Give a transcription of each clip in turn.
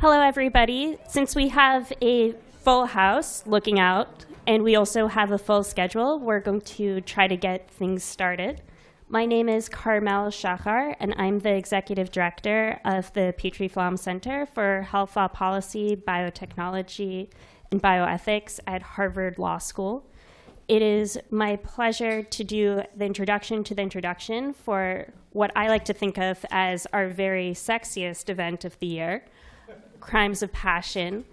Hello, everybody. Since we have a full house looking out, and we also have a full schedule, we're going to try to get things started. My name is Carmel Shachar, and I'm the Executive Director of the Petrie-Flom Center for Health Law Policy, Biotechnology, and Bioethics at Harvard Law School. It is my pleasure to do the introduction to the introduction for what I like to think of as our very sexiest event of the year, Crimes of Passion.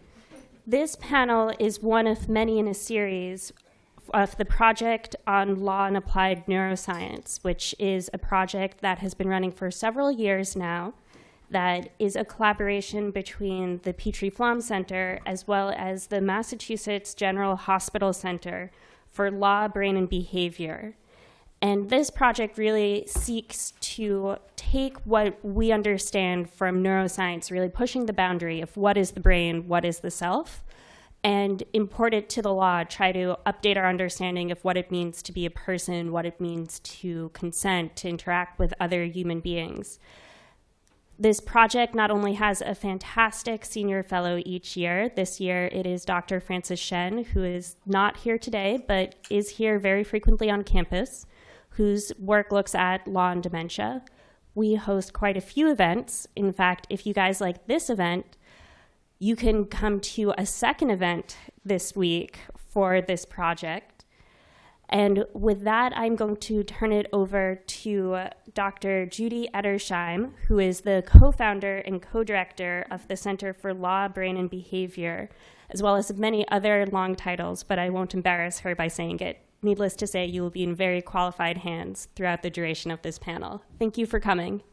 This panel is one of many in a series of the Project on Law and Applied Neuroscience, which is a project that has been running for several years now, that is a collaboration between the Petrie-Flom Center as well as the Massachusetts General Hospital Center for Law, Brain, and Behavior. And this project really seeks to take what we understand from neuroscience, really pushing the boundary of what is the brain, what is the self, and import it to the law, try to update our understanding of what it means to be a person, what it means to consent, to interact with other human beings. This project not only has a fantastic senior fellow each year. This year it is Dr. Francis Shen, who is not here today, but is here very frequently on campus, whose work looks at law and dementia. We host quite a few events. In fact, if you guys like this event, you can come to a second event this week for this project. And with that, I'm going to turn it over to Dr. Judy Edersheim, who is the co-founder and co-director of the Center for Law, Brain, and Behavior, as well as many other long titles, but I won't embarrass her by saying it. Needless to say, you will be in very qualified hands throughout the duration of this panel. Thank you for coming.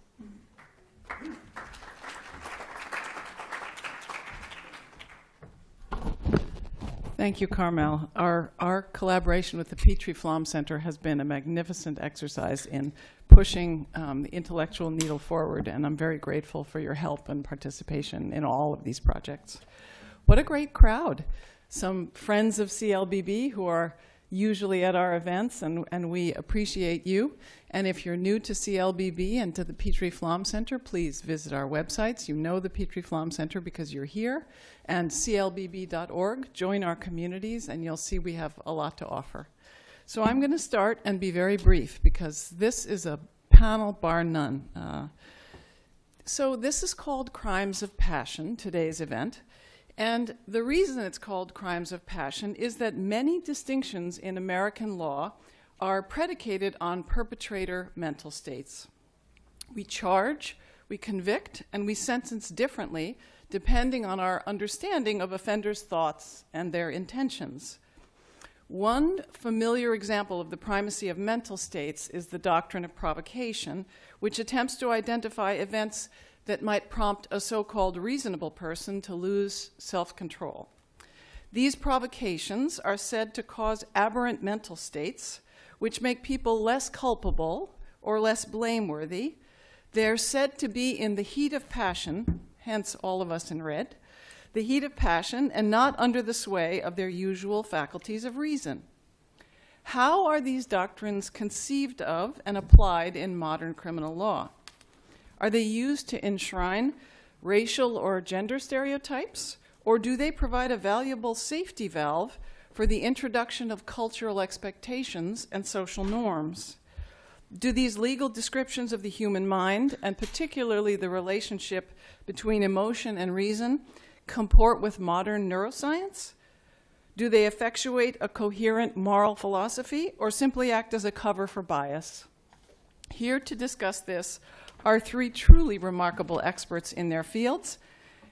Thank you, Carmel. Our collaboration with the Petrie-Flom Center has been a magnificent exercise in pushing the intellectual needle forward, and I'm very grateful for your help and participation in all of these projects. What a great crowd. Some friends of CLBB who are usually at our events, and we appreciate you. And if you're new to CLBB and to the Petrie-Flom Center, please visit our websites. You know the Petrie-Flom Center because you're here. And clbb.org, join our communities, and you'll see we have a lot to offer. So I'm going to start and be very brief because this is a panel bar none. So this is called Crimes of Passion, today's event. And the reason it's called Crimes of Passion is that many distinctions in American law are predicated on perpetrator mental states. We charge, we convict, and we sentence differently depending on our understanding of offenders' thoughts and their intentions. One familiar example of the primacy of mental states is the doctrine of provocation, which attempts to identify events that might prompt a so-called reasonable person to lose self-control. These provocations are said to cause aberrant mental states, which make people less culpable or less blameworthy. They're said to be in the heat of passion, hence all of us in red, the heat of passion, and not under the sway of their usual faculties of reason. How are these doctrines conceived of and applied in modern criminal law? Are they used to enshrine racial or gender stereotypes, or do they provide a valuable safety valve for the introduction of cultural expectations and social norms? Do these legal descriptions of the human mind, and particularly the relationship between emotion and reason, comport with modern neuroscience? Do they effectuate a coherent moral philosophy, or simply act as a cover for bias? Here to discuss this are three truly remarkable experts in their fields,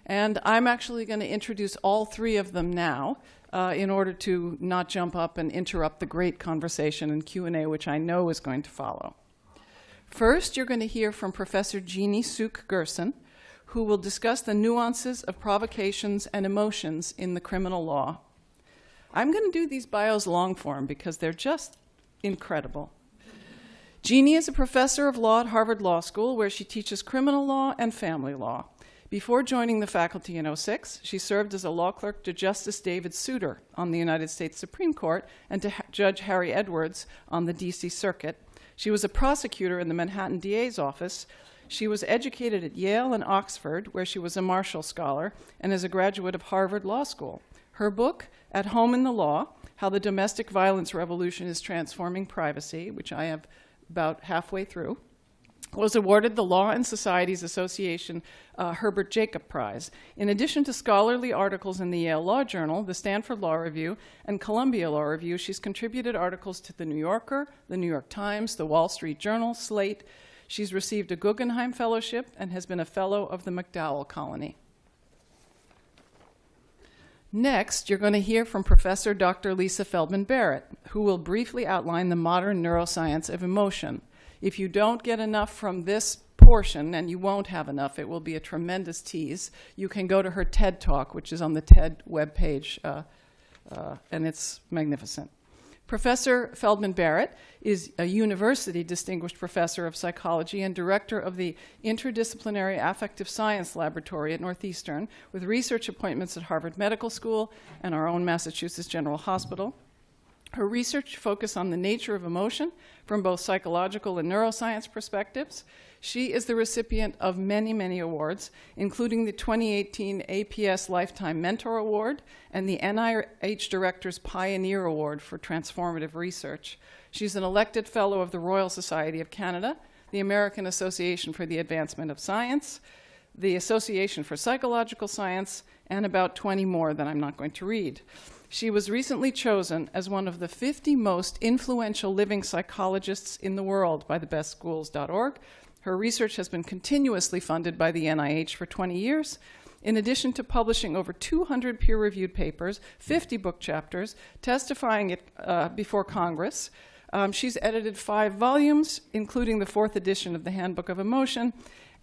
and I'm actually going to introduce all three of them now in order to not jump up and interrupt the great conversation and Q&A which I know is going to follow. First, you're going to hear from Professor Jeannie Suk Gerson, who will discuss the nuances of provocations and emotions in the criminal law. I'm going to do these bios long form because they're just incredible. Jeannie is a professor of law at Harvard Law School, where she teaches criminal law and family law. Before joining the faculty in 2006, she served as a law clerk to Justice David Souter on the United States Supreme Court and to Judge Harry Edwards on the D.C. Circuit. She was a prosecutor in the Manhattan DA's office. She was educated at Yale and Oxford, where she was a Marshall Scholar, and is a graduate of Harvard Law School. Her book, At Home in the Law, How the Domestic Violence Revolution is Transforming Privacy, which I have about halfway through, was awarded the Law and Societies Association Herbert Jacob Prize. In addition to scholarly articles in the Yale Law Journal, the Stanford Law Review, and Columbia Law Review, she's contributed articles to The New Yorker, The New York Times, The Wall Street Journal, Slate. She's received a Guggenheim Fellowship and has been a Fellow of the MacDowell Colony. Next, you're going to hear from Professor Dr. Lisa Feldman Barrett, who will briefly outline the modern neuroscience of emotion. If you don't get enough from this portion, and you won't have enough, it will be a tremendous tease, you can go to her TED Talk, which is on the TED webpage, and it's magnificent. Professor Feldman Barrett is a university distinguished professor of psychology and director of the Interdisciplinary Affective Science Laboratory at Northeastern, with research appointments at Harvard Medical School and our own Massachusetts General Hospital. Her research focuses on the nature of emotion from both psychological and neuroscience perspectives. She is the recipient of many, many awards, including the 2018 APS Lifetime Mentor Award and the NIH Director's Pioneer Award for Transformative Research. She's an elected Fellow of the Royal Society of Canada, the American Association for the Advancement of Science, the Association for Psychological Science, and about 20 more that I'm not going to read. She was recently chosen as one of the 50 most influential living psychologists in the world by thebestschools.org. Her research has been continuously funded by the NIH for 20 years. In addition to publishing over 200 peer-reviewed papers, 50 book chapters, testifying before Congress, she's edited 5 volumes, including the 4th edition of the Handbook of Emotion,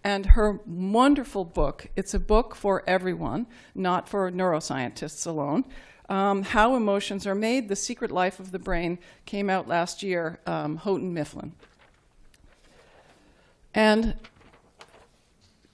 and her wonderful book. It's a book for everyone, not for neuroscientists alone. How Emotions Are Made, The Secret Life of the Brain, came out last year, Houghton Mifflin. And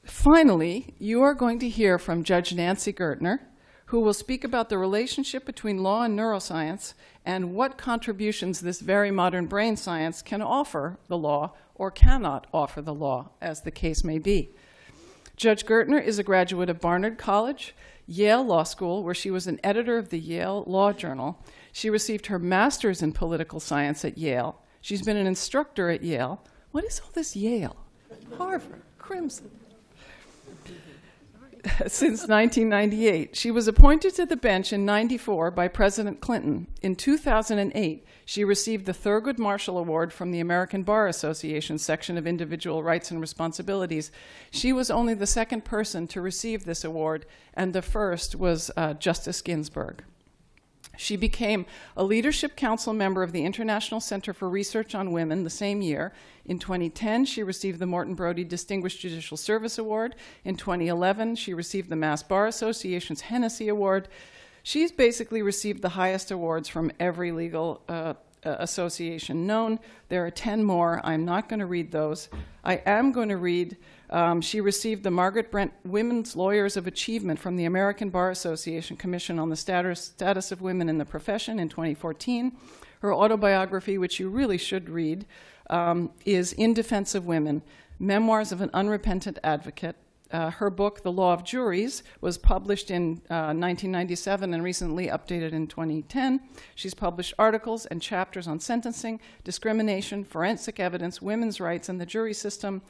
finally, you are going to hear from Judge Nancy Gertner, who will speak about the relationship between law and neuroscience and what contributions this very modern brain science can offer the law or cannot offer the law, as the case may be. Judge Gertner is a graduate of Barnard College, Yale Law School, where she was an editor of the Yale Law Journal. She received her master's in political science at Yale. She's been an instructor at Yale. What is all this Yale? Harvard, Crimson. Since 1998. She was appointed to the bench in 1994 by President Clinton. In 2008, she received the Thurgood Marshall Award from the American Bar Association section of Individual Rights and Responsibilities. She was only the second person to receive this award, and the first was Justice Ginsburg. She became a Leadership Council member of the International Center for Research on Women the same year. In 2010, she received the Morton Brody Distinguished Judicial Service Award. In 2011, she received the Mass Bar Association's Hennessy Award. She's basically received the highest awards from every legal association known. There are 10 more. I'm not going to read those. I am going to read, she received the Margaret Brent Women's Lawyers of Achievement from the American Bar Association Commission on the Status of Women in the Profession in 2014. Her autobiography, which you really should read, is In Defense of Women, Memoirs of an Unrepentant Advocate. Her book, The Law of Juries, was published in 1997 and recently updated in 2010. She's published articles and chapters on sentencing, discrimination, forensic evidence, women's rights, and the jury system.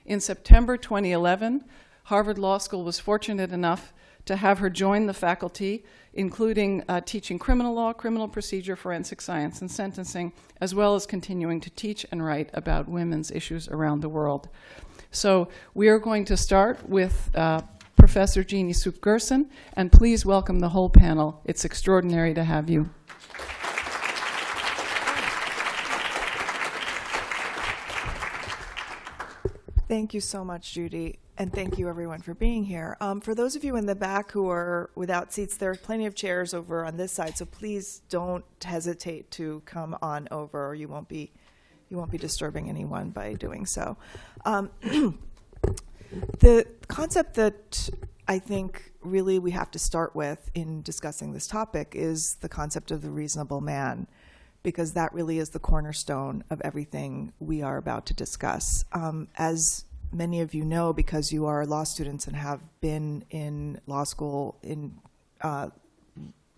In September 2011, Harvard Law School was fortunate enough to have her join the faculty, including teaching criminal law, criminal procedure, forensic science, and sentencing, as well as continuing to teach and write about women's issues around the world. So we are going to start with Professor Jeannie Suk Gerson, and please welcome the whole panel. It's extraordinary to have you. Thank you so much, Judy, and thank you everyone for being here. For those of you in the back who are without seats, there are plenty of chairs over on this side, so please don't hesitate to come on over, or you won't be disturbing anyone by doing so. The concept that I think really we have to start with in discussing this topic is the concept of the reasonable man, because that really is the cornerstone of everything we are about to discuss. As many of you know, because you are law students and have been in law school in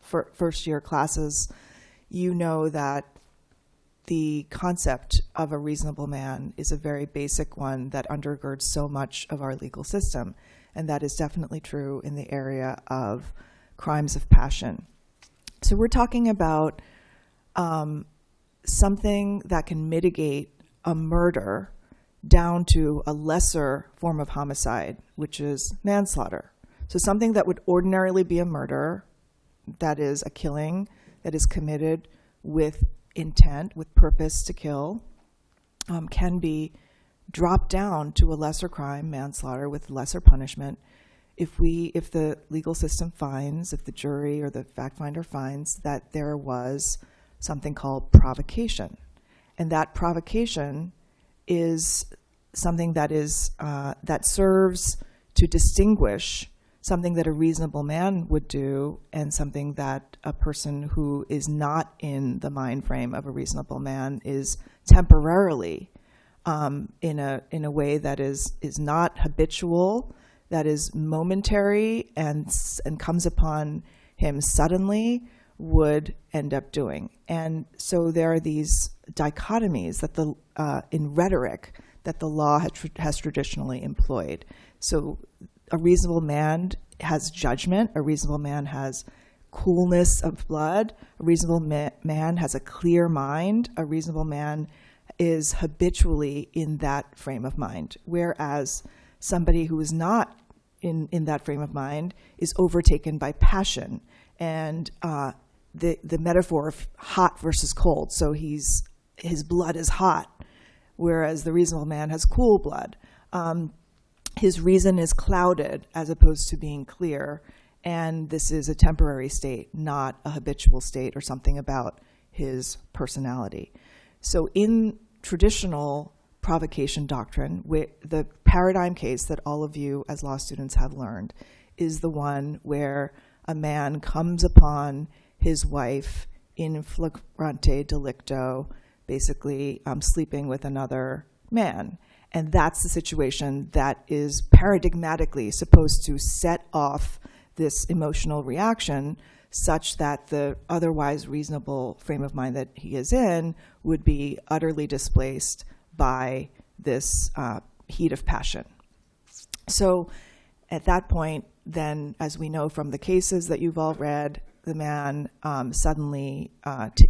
first-year classes, you know that the concept of a reasonable man is a very basic one that undergirds so much of our legal system. And that is definitely true in the area of crimes of passion. So we're talking about something that can mitigate a murder down to a lesser form of homicide, which is manslaughter. So something that would ordinarily be a murder, that is a killing that is committed with intent, with purpose to kill, can be dropped down to a lesser crime, manslaughter, with lesser punishment, if the legal system finds, if the jury or the fact finder finds that there was something called provocation. And that provocation is something that is that serves to distinguish something that a reasonable man would do and something that a person who is not in the mind frame of a reasonable man is temporarily in a way that is not habitual, that is momentary and comes upon him suddenly, would end up doing. And so there are these dichotomies that in rhetoric that the law has traditionally employed. So a reasonable man has judgment, a reasonable man has coolness of blood, a reasonable man has a clear mind, a reasonable man is habitually in that frame of mind, whereas somebody who is not in that frame of mind is overtaken by passion. And the metaphor of hot versus cold, so his blood is hot, whereas the reasonable man has cool blood. His reason is clouded as opposed to being clear, and this is a temporary state, not a habitual state or something about his personality. So in traditional provocation doctrine, the paradigm case that all of you as law students have learned is the one where a man comes upon his wife in flagrante delicto, basically sleeping with another man. And that's the situation that is paradigmatically supposed to set off this emotional reaction such that the otherwise reasonable frame of mind that he is in would be utterly displaced by this heat of passion. So at that point, then, as we know from the cases that you've all read, the man suddenly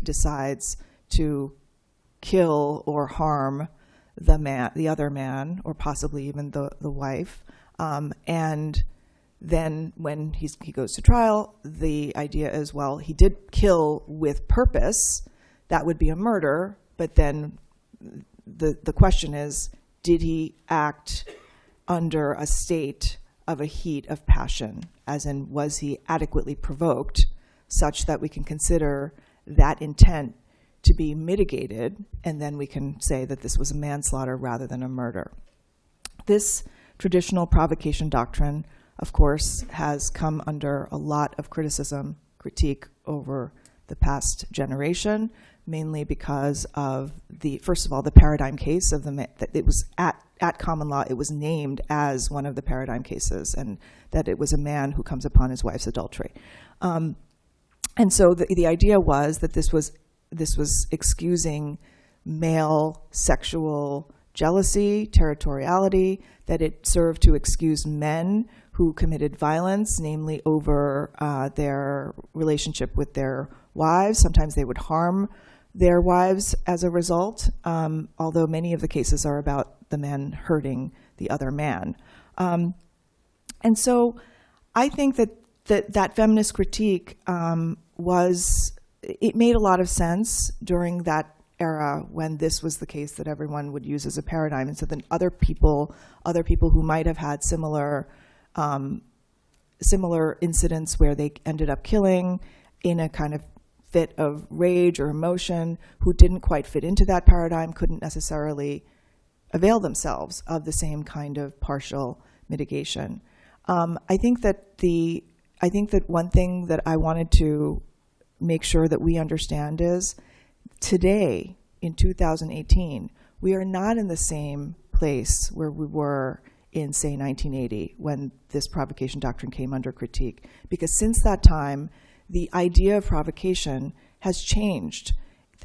decides to kill or harm the other man, or possibly even the wife. And then when he goes to trial, the idea is, well, he did kill with purpose. That would be a murder. But then the question is, did he act under a state of a heat of passion? As in, was he adequately provoked such that we can consider that intent to be mitigated, and then we can say that this was a manslaughter rather than a murder. This traditional provocation doctrine, of course, has come under a lot of critique over the past generation, mainly because of first of all, the paradigm case of that it was at common law, it was named as one of the paradigm cases, and that it was a man who comes upon his wife's adultery. And so the idea was that this was excusing male sexual jealousy, territoriality, that it served to excuse men who committed violence, namely over their relationship with their wives. Sometimes they would harm their wives as a result, although many of the cases are about the men hurting the other man. And so I think that feminist critique it made a lot of sense during that era when this was the case that everyone would use as a paradigm. And so then other people who might have had similar incidents where they ended up killing in a kind of fit of rage or emotion, who didn't quite fit into that paradigm, couldn't necessarily avail themselves of the same kind of partial mitigation. I think that one thing that I wanted to make sure that we understand is today, in 2018, we are not in the same place where we were in, say, 1980, when this provocation doctrine came under critique. Because since that time, the idea of provocation has changed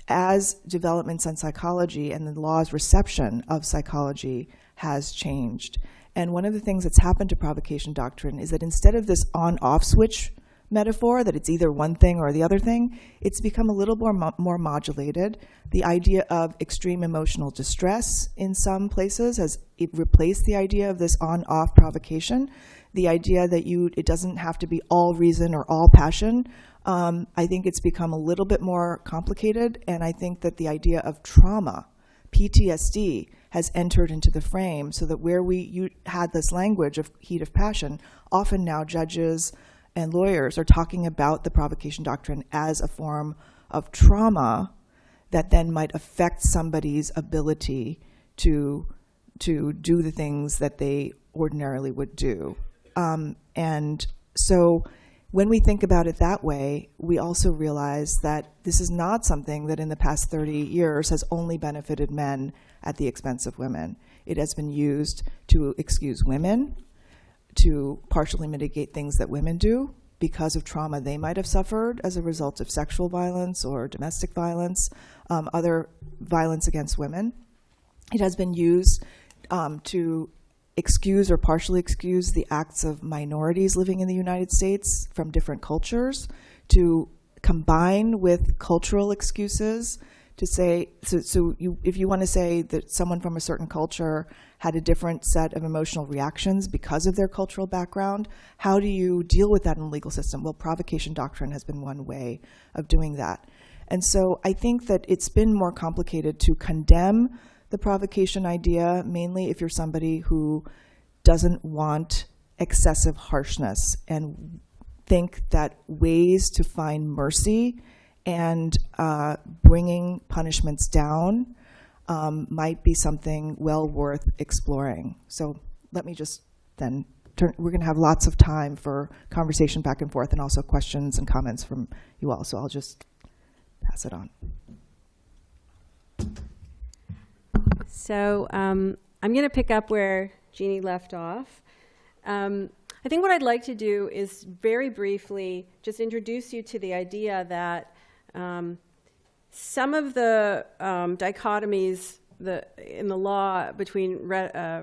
as developments in psychology and the law's reception of psychology has changed. And one of the things that's happened to provocation doctrine is that instead of this on-off switch metaphor, that it's either one thing or the other thing, it's become a little more modulated. The idea of extreme emotional distress in some places has replaced the idea of this on-off provocation. The idea that it doesn't have to be all reason or all passion. I think it's become a little bit more complicated, and I think that the idea of trauma, PTSD, has entered into the frame, so that where you had this language of heat of passion, often now judges and lawyers are talking about the provocation doctrine as a form of trauma that then might affect somebody's ability to do the things that they ordinarily would do. And so when we think about it that way, we also realize that this is not something that in the past 30 years has only benefited men at the expense of women. It has been used to excuse women, to partially mitigate things that women do because of trauma they might have suffered as a result of sexual violence or domestic violence, other violence against women. It has been used to excuse or partially excuse the acts of minorities living in the United States from different cultures, to combine with cultural excuses to say, if you want to say that someone from a certain culture had a different set of emotional reactions because of their cultural background, how do you deal with that in the legal system? Well, provocation doctrine has been one way of doing that. And so I think that it's been more complicated to condemn the provocation idea, mainly if you're somebody who doesn't want excessive harshness and think that ways to find mercy and bringing punishments down might be something well worth exploring. So let me just then we're going to have lots of time for conversation back and forth and also questions and comments from you all. So I'll just pass it on. So I'm going to pick up where Jeannie left off. I think what I'd like to do is very briefly just introduce you to the idea that some of the dichotomies in the law between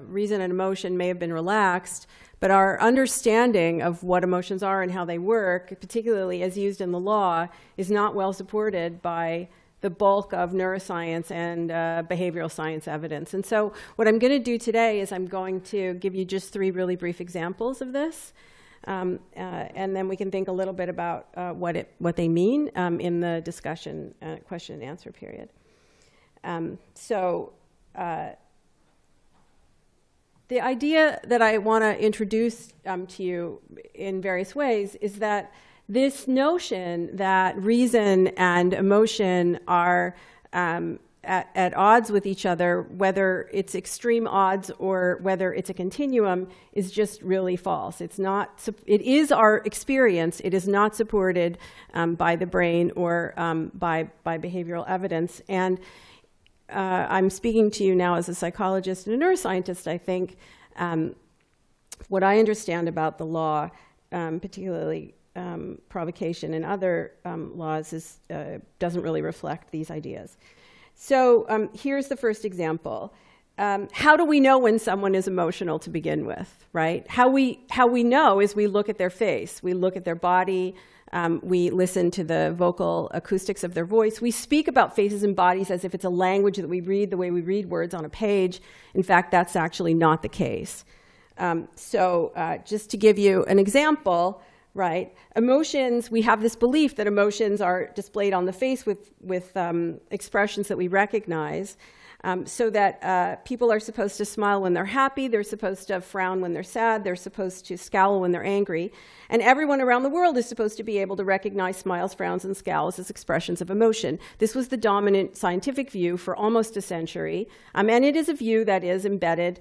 reason and emotion may have been relaxed, but our understanding of what emotions are and how they work, particularly as used in the law, is not well supported by the bulk of neuroscience and behavioral science evidence. And so what I'm going to do today is I'm going to give you just 3 really brief examples of this. And then we can think a little bit about what they mean in the discussion, question and answer period. The idea that I want to introduce to you in various ways is that this notion that reason and emotion are at odds with each other, whether it's extreme odds or whether it's a continuum, is just really false. It's not. It is our experience. It is not supported by the brain or by behavioral evidence. And I'm speaking to you now as a psychologist and a neuroscientist. I think what I understand about the law, particularly provocation and other laws, doesn't really reflect these ideas. So here's the first example. How do we know when someone is emotional to begin with, right? How we know is we look at their face, we look at their body, we listen to the vocal acoustics of their voice. We speak about faces and bodies as if it's a language that we read the way we read words on a page. In fact, that's actually not the case. Just to give you an example, right? Emotions, we have this belief that emotions are displayed on the face with expressions that we recognize, so that people are supposed to smile when they're happy, they're supposed to frown when they're sad, they're supposed to scowl when they're angry, and everyone around the world is supposed to be able to recognize smiles, frowns, and scowls as expressions of emotion. This was the dominant scientific view for almost a century, and it is a view that is embedded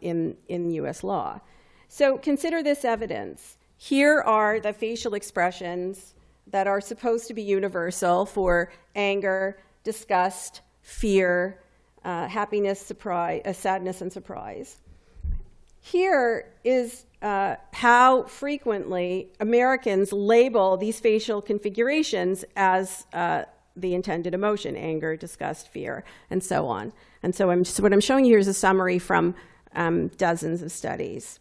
in U.S. law. So consider this evidence. Here are the facial expressions that are supposed to be universal for anger, disgust, fear, happiness, surprise, sadness, and surprise. Here is how frequently Americans label these facial configurations as the intended emotion: anger, disgust, fear, and so on. And so what I'm showing you here is a summary from dozens of studies.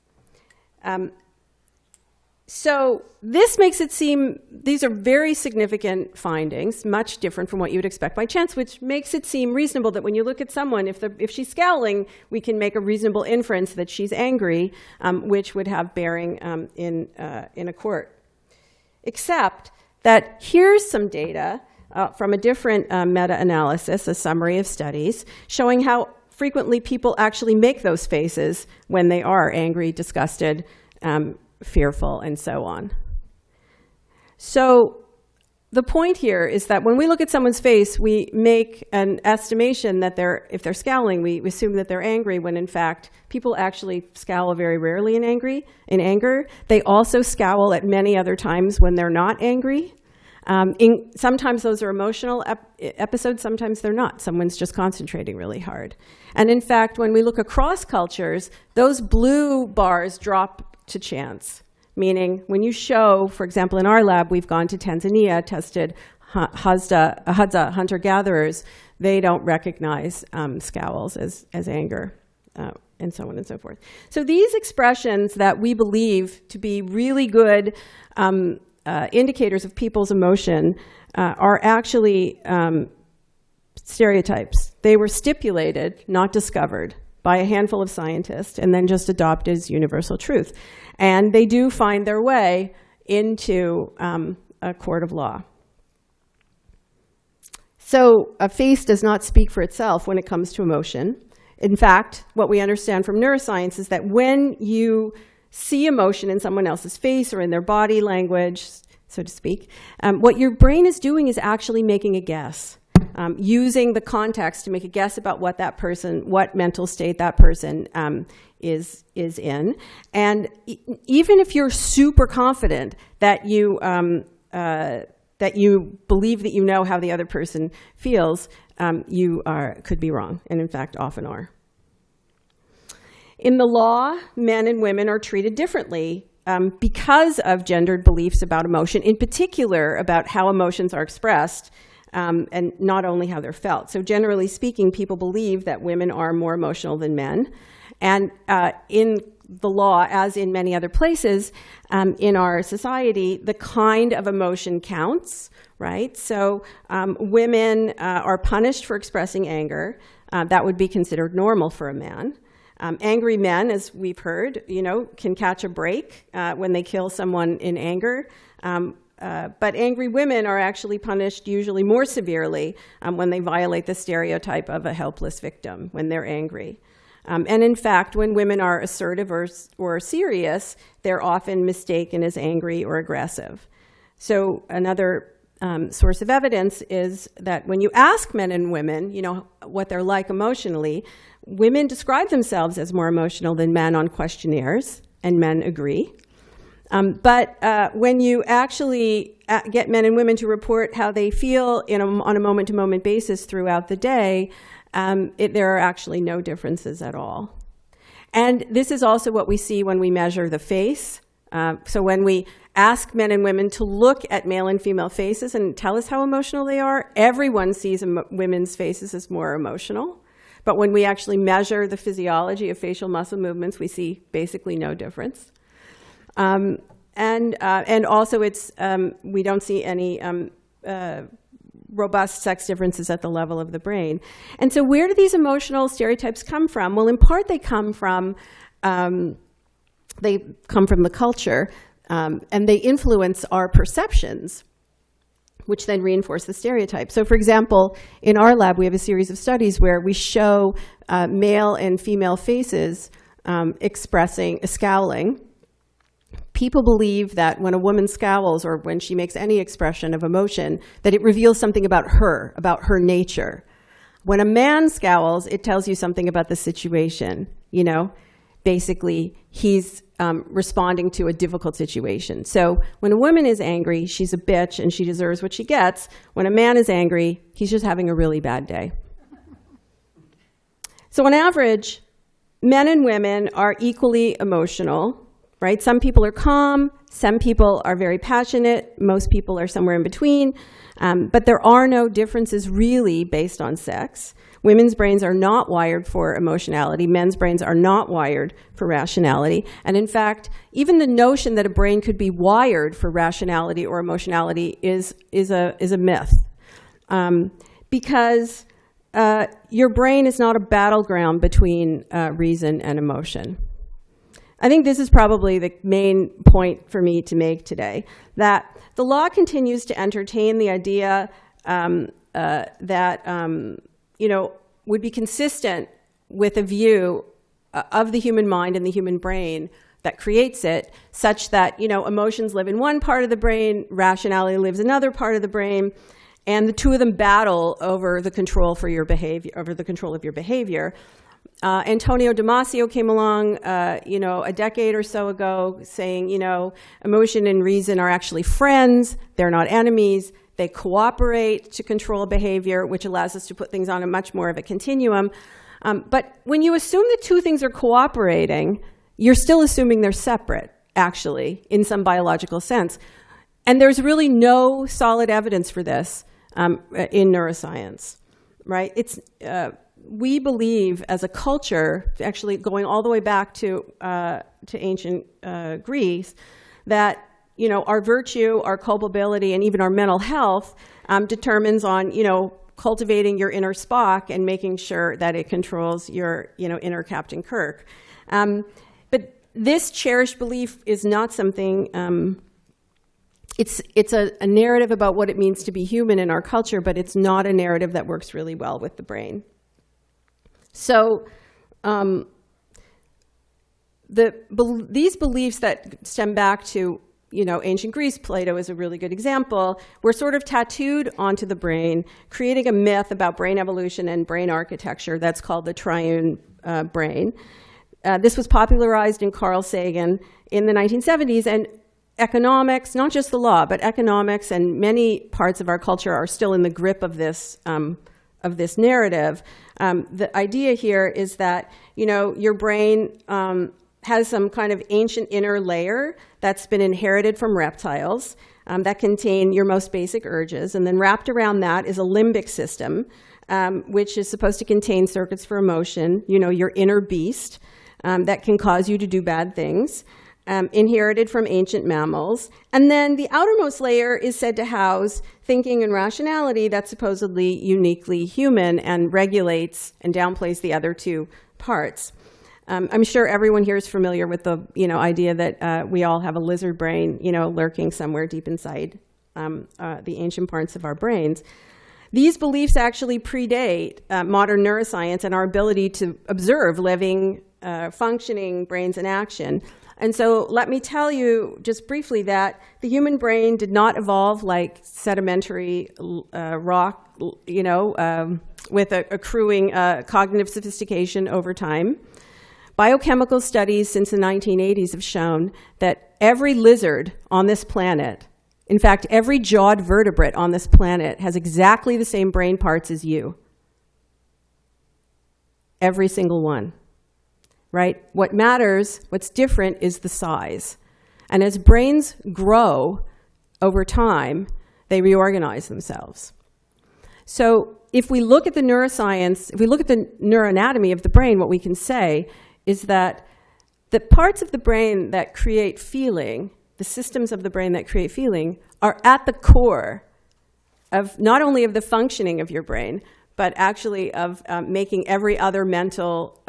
So this makes it seem, these are very significant findings, much different from what you would expect by chance, which makes it seem reasonable that when you look at someone, if she's scowling, we can make a reasonable inference that she's angry, which would have bearing in a court. Except that here's some data from a different meta-analysis, a summary of studies, showing how frequently people actually make those faces when they are angry, disgusted, fearful, and so on. So the point here is that when we look at someone's face, we make an estimation that if they're scowling, we assume that they're angry, when in fact, people actually scowl very rarely in anger. They also scowl at many other times when they're not angry. Sometimes those are emotional episodes, sometimes they're not. Someone's just concentrating really hard. And in fact, when we look across cultures, those blue bars drop to chance, meaning when you show, for example, in our lab, we've gone to Tanzania, tested Hadza hunter-gatherers, they don't recognize scowls as anger, and so on and so forth. So these expressions that we believe to be really good indicators of people's emotion are actually stereotypes. They were stipulated, not discovered, by a handful of scientists and then just adopted as universal truth. And they do find their way into a court of law. So a face does not speak for itself when it comes to emotion. In fact, what we understand from neuroscience is that when you see emotion in someone else's face or in their body language, so to speak, what your brain is doing is actually making a guess. Using the context to make a guess about what mental state that person is in. And even if you're super confident that you believe that you know how the other person feels, you could be wrong, and in fact often are. In the law, men and women are treated differently because of gendered beliefs about emotion, in particular about how emotions are expressed, and not only how they're felt. So generally speaking, people believe that women are more emotional than men. And in the law, as in many other places in our society, the kind of emotion counts, right? So women are punished for expressing anger. That would be considered normal for a man. Angry men, as we've heard, can catch a break when they kill someone in anger. But angry women are actually punished usually more severely when they violate the stereotype of a helpless victim, when they're angry. And in fact, when women are assertive or serious, they're often mistaken as angry or aggressive. So another source of evidence is that when you ask men and women, what they're like emotionally, women describe themselves as more emotional than men on questionnaires, and men agree. But when you actually get men and women to report how they feel on a moment-to-moment basis throughout the day, there are actually no differences at all. And this is also what we see when we measure the face. So when we ask men and women to look at male and female faces and tell us how emotional they are, everyone sees women's faces as more emotional. But when we actually measure the physiology of facial muscle movements, we see basically no difference. And also we don't see any robust sex differences at the level of the brain. And so where do these emotional stereotypes come from? Well, in part they come from the culture, and they influence our perceptions, which then reinforce the stereotype. So for example, in our lab, we have a series of studies where we show male and female faces scowling. People believe that when a woman scowls or when she makes any expression of emotion, that it reveals something about her nature. When a man scowls, it tells you something about the situation, Basically, he's responding to a difficult situation. So when a woman is angry, she's a bitch and she deserves what she gets. When a man is angry, he's just having a really bad day. So on average, men and women are equally emotional, right? Some people are calm, some people are very passionate, most people are somewhere in between, but there are no differences really based on sex. Women's brains are not wired for emotionality. Men's brains are not wired for rationality. And in fact, even the notion that a brain could be wired for rationality or emotionality is a myth. Because your brain is not a battleground between reason and emotion. I think this is probably the main point for me to make today, that the law continues to entertain the idea that would be consistent with a view of the human mind and the human brain that creates it, such that emotions live in one part of the brain, rationality lives in another part of the brain, and the two of them battle over the control for your behavior, over the control of your behavior. Antonio Damasio came along, a decade or so ago, saying, emotion and reason are actually friends; they're not enemies. They cooperate to control behavior, which allows us to put things on a much more of a continuum. But when you assume the two things are cooperating, you're still assuming they're separate, actually, in some biological sense. And there's really no solid evidence for this in neuroscience, right? We believe as a culture, actually going all the way back to ancient Greece, that our virtue, our culpability, and even our mental health determines on, cultivating your inner Spock and making sure that it controls your, inner Captain Kirk. But this cherished belief is not something, it's a narrative about what it means to be human in our culture, but it's not a narrative that works really well with the brain. So these beliefs that stem back to ancient Greece, Plato is a really good example, were sort of tattooed onto the brain, creating a myth about brain evolution and brain architecture that's called the triune brain. This was popularized in Carl Sagan in the 1970s, and economics, not just the law, but economics and many parts of our culture are still in the grip of this narrative. The idea here is that, your brain has some kind of ancient inner layer that's been inherited from reptiles that contain your most basic urges. And then wrapped around that is a limbic system, which is supposed to contain circuits for emotion, your inner beast that can cause you to do bad things, inherited from ancient mammals. And then the outermost layer is said to house thinking and rationality that's supposedly uniquely human and regulates and downplays the other two parts. I'm sure everyone here is familiar with the idea that we all have a lizard brain lurking somewhere deep inside the ancient parts of our brains. These beliefs actually predate modern neuroscience and our ability to observe living, functioning brains in action. And so let me tell you just briefly that the human brain did not evolve like sedimentary rock, with accruing cognitive sophistication over time. Biochemical studies since the 1980s have shown that every lizard on this planet, in fact, every jawed vertebrate on this planet, has exactly the same brain parts as you. Every single one, right? What matters, what's different, is the size. And as brains grow over time, they reorganize themselves. So if we look at the neuroscience, if we look at the neuroanatomy of the brain, what we can say is that the parts of the brain that create feeling, the systems of the brain that create feeling, are at the core of not only of the functioning of your brain, but actually of making every other mental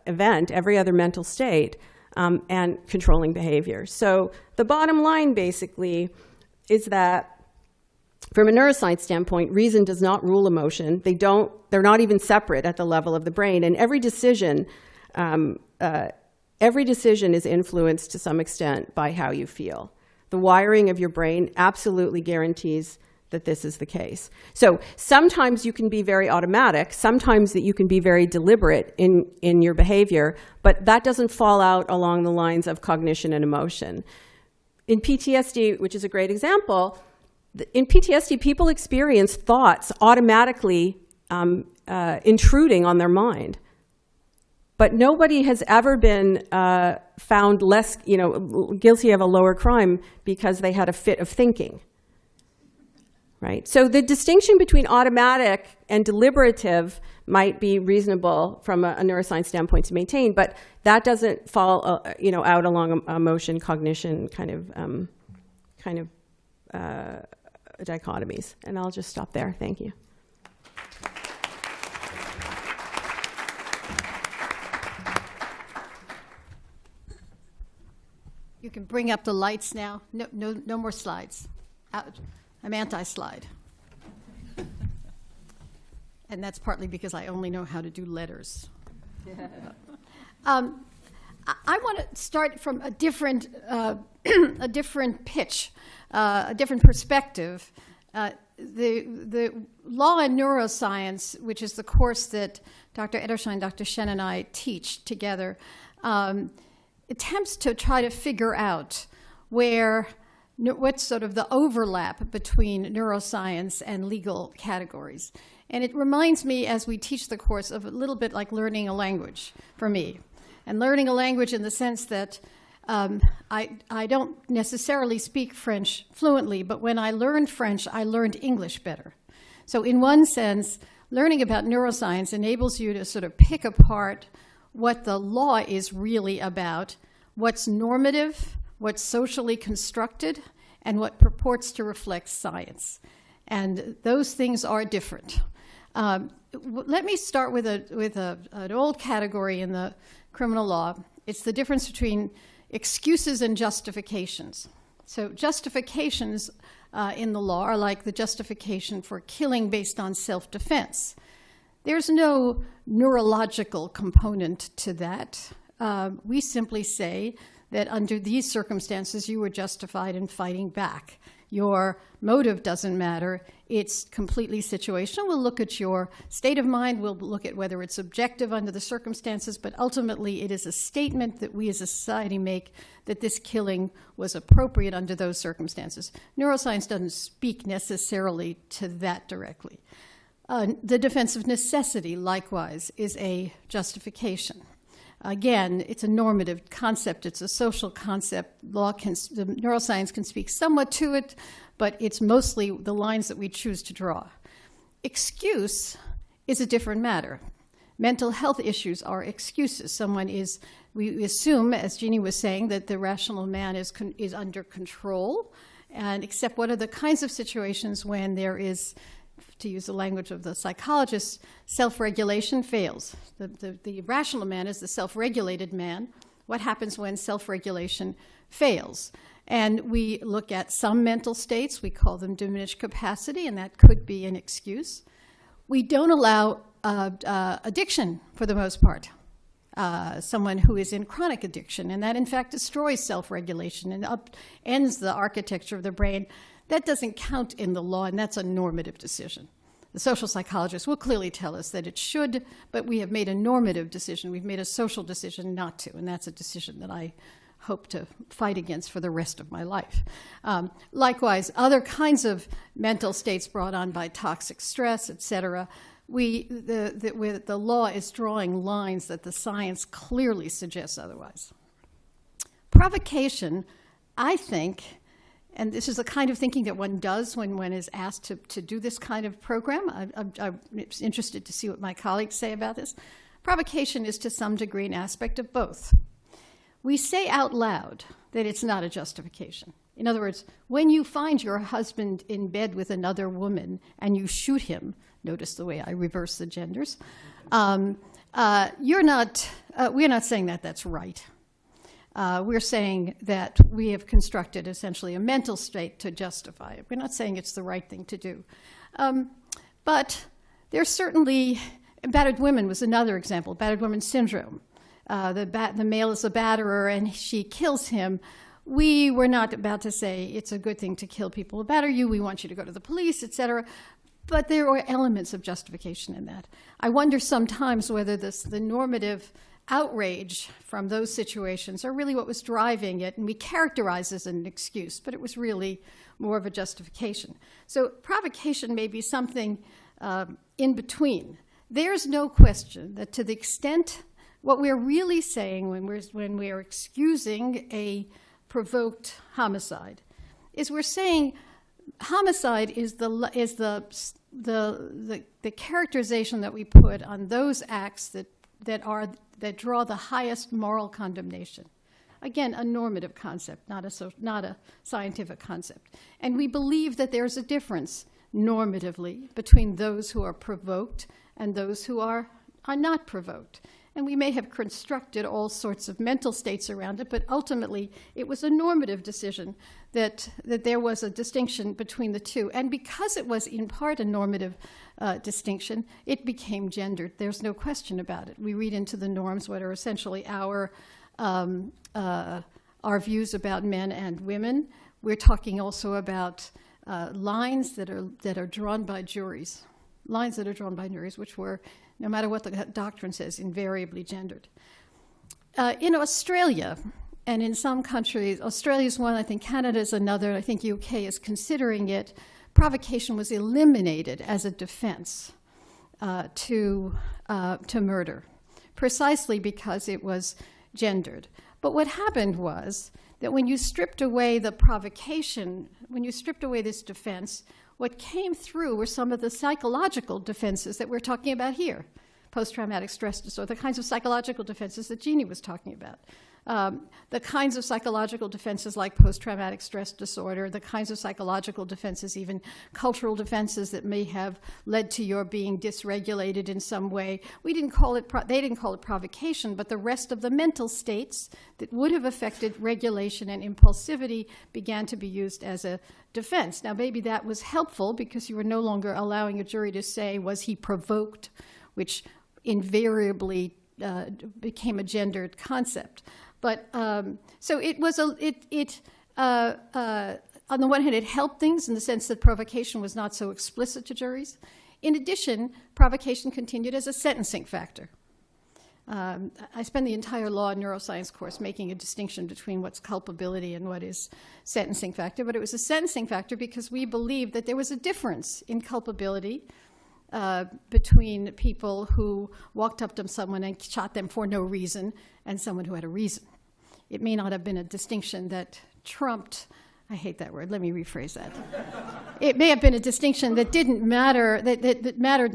event, every other mental state, and controlling behavior. So the bottom line, basically, is that from a neuroscience standpoint, reason does not rule emotion. They're not even separate at the level of the brain. And every decision is influenced to some extent by how you feel. The wiring of your brain absolutely guarantees that this is the case. So sometimes you can be very automatic, sometimes that you can be very deliberate in your behavior, but that doesn't fall out along the lines of cognition and emotion. In PTSD, which is a great example, in PTSD, people experience thoughts automatically intruding on their mind. but nobody has ever been found less, guilty of a lower crime because they had a fit of thinking. Right? So the distinction between automatic and deliberative might be reasonable from a neuroscience standpoint to maintain, but that doesn't fall, out along emotion, cognition kind of dichotomies. And I'll just stop there. Thank you. You can bring up the lights now. No more slides. Out. I'm anti-slide. And that's partly because I only know how to do letters. I want to start from a different pitch, a different perspective. The law in neuroscience, which is the course that Dr. Edersheim, Dr. Shen, and I teach together, attempts to try to figure out what's sort of the overlap between neuroscience and legal categories. And it reminds me, as we teach the course, of a little bit like learning a language for me. And learning a language in the sense that I don't necessarily speak French fluently, but when I learned French, I learned English better. So in one sense, learning about neuroscience enables you to sort of pick apart what the law is really about, what's normative, what's socially constructed, and what purports to reflect science. And those things are different. Let me start with an old category in the criminal law. It's the difference between excuses and justifications. So justifications in the law are like the justification for killing based on self-defense. There's no neurological component to that. We simply say that under these circumstances, you were justified in fighting back. Your motive doesn't matter. It's completely situational. We'll look at your state of mind. We'll look at whether it's objective under the circumstances, but ultimately it is a statement that we as a society make that this killing was appropriate under those circumstances. Neuroscience doesn't speak necessarily to that directly. The defense of necessity, likewise, is a justification. Again, it's a normative concept. It's a social concept. Neuroscience can speak somewhat to it, but it's mostly the lines that we choose to draw. Excuse is a different matter. Mental health issues are excuses. We assume, as Jeannie was saying, that the rational man is under control, and except what are the kinds of situations when there is, to use the language of the psychologists, self-regulation fails. The rational man is the self-regulated man. What happens when self-regulation fails? And we look at some mental states. We call them diminished capacity, and that could be an excuse. We don't allow addiction for the most part. Someone who is in chronic addiction, and that in fact destroys self-regulation and ends the architecture of the brain. That doesn't count in the law, and that's a normative decision. The social psychologists will clearly tell us that it should, but we have made a normative decision. We've made a social decision not to, and that's a decision that I hope to fight against for the rest of my life. Likewise, other kinds of mental states brought on by toxic stress, et cetera, the law is drawing lines that the science clearly suggests otherwise. Provocation, I think, and this is the kind of thinking that one does when one is asked to do this kind of program. I'm interested to see what my colleagues say about this. Provocation is to some degree an aspect of both. We say out loud that it's not a justification. In other words, when you find your husband in bed with another woman and you shoot him, notice the way I reverse the genders, we're not saying that that's right. We're saying that we have constructed essentially a mental state to justify it. We're not saying it's the right thing to do. But there's certainly, battered women was another example, battered woman syndrome. The male is a batterer and she kills him. We were not about to say it's a good thing to kill people who batter you. We want you to go to the police, et cetera. But there are elements of justification in that. I wonder sometimes whether the normative outrage from those situations are really what was driving it, and we characterize as an excuse, but it was really more of a justification. So provocation may be something in between. There's no question that to the extent What we're really saying when we're excusing a provoked homicide is we're saying homicide is the characterization that we put on those acts that draw the highest moral condemnation. Again, a normative concept, not a scientific concept. And we believe that there's a difference normatively between those who are provoked and those who are not provoked. And we may have constructed all sorts of mental states around it, but ultimately it was a normative decision that there was a distinction between the two. And because it was in part a normative distinction, it became gendered. There's no question about it. We read into the norms what are essentially our views about men and women. We're talking also about lines that are drawn by juries, which were, no matter what the doctrine says, invariably gendered. In Australia, and in some countries, Australia's one, I think Canada's another, I think UK is considering it, provocation was eliminated as a defense to murder, precisely because it was gendered. But what happened was that when you stripped away the provocation, when you stripped away this defense, what came through were some of the psychological defenses that we're talking about here. Post-traumatic stress disorder, the kinds of psychological defenses that Jeannie was talking about. The kinds of psychological defenses like post-traumatic stress disorder, the kinds of psychological defenses, even cultural defenses that may have led to your being dysregulated in some way. They didn't call it provocation, but the rest of the mental states that would have affected regulation and impulsivity began to be used as a defense. Now, maybe that was helpful because you were no longer allowing a jury to say, was he provoked, which invariably became a gendered concept. But so it was on the one hand, it helped things in the sense that provocation was not so explicit to juries. In addition, provocation continued as a sentencing factor. I spent the entire law and neuroscience course making a distinction between what's culpability and what is sentencing factor, but it was a sentencing factor because we believed that there was a difference in culpability between people who walked up to someone and shot them for no reason and someone who had a reason. It may not have been a distinction that trumped, I hate that word, let me rephrase that. It may have been a distinction that didn't matter, that mattered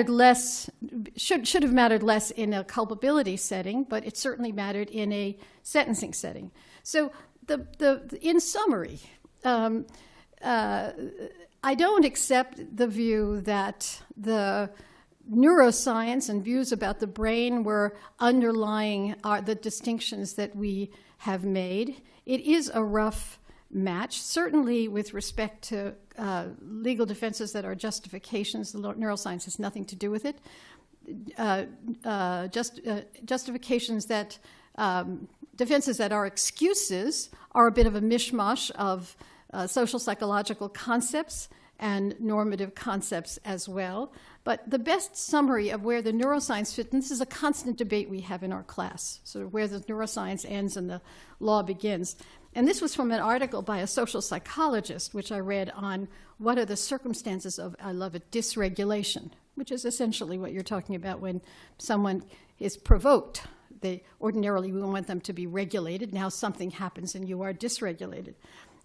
less, should have mattered less in a culpability setting, but it certainly mattered in a sentencing setting. So in summary, I don't accept the view that the neuroscience and views about the brain were underlying the distinctions that we have made. It is a rough match, certainly with respect to legal defenses that are justifications. The neuroscience has nothing to do with it. Justifications that, defenses that are excuses are a bit of a mishmash of social psychological concepts and normative concepts as well. But the best summary of where the neuroscience fits, and this is a constant debate we have in our class, sort of where the neuroscience ends and the law begins. And this was from an article by a social psychologist, which I read on what are the circumstances of, I love it, dysregulation, which is essentially what you're talking about when someone is provoked. Ordinarily, we want them to be regulated. Now something happens and you are dysregulated.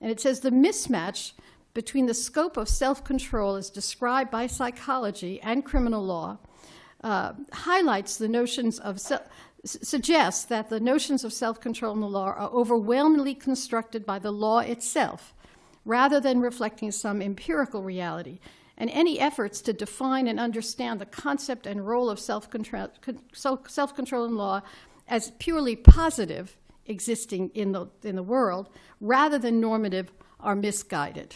And it says the mismatch between the scope of self-control as described by psychology and criminal law highlights the notions of suggests that the notions of self-control in the law are overwhelmingly constructed by the law itself, rather than reflecting some empirical reality. And any efforts to define and understand the concept and role of self-control in law as purely positive existing in the world, rather than normative, are misguided.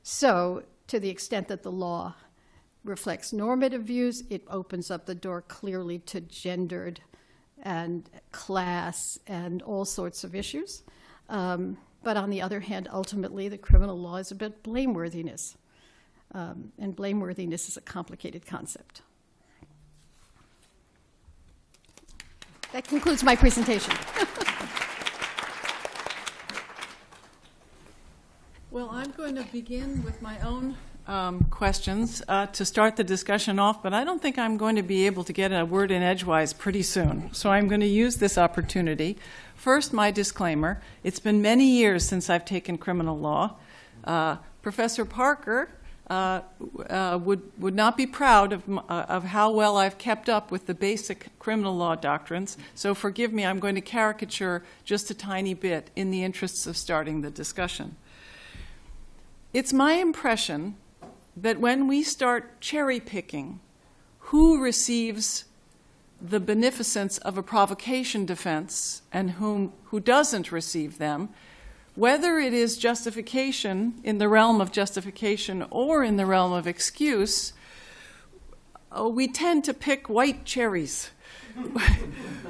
So, to the extent that the law reflects normative views, it opens up the door clearly to gendered and class and all sorts of issues. But on the other hand, ultimately, the criminal law is about blameworthiness. And blameworthiness is a complicated concept. That concludes my presentation. Well, I'm going to begin with my own questions to start the discussion off, but I don't think I'm going to be able to get a word in edgewise pretty soon. So I'm going to use this opportunity. First, my disclaimer. It's been many years since I've taken criminal law. Professor Parker would not be proud of how well I've kept up with the basic criminal law doctrines. So forgive me, I'm going to caricature just a tiny bit in the interests of starting the discussion. It's my impression that when we start cherry-picking who receives the beneficence of a provocation defense and who doesn't receive them, whether it is justification in the realm of justification or in the realm of excuse, we tend to pick white cherries.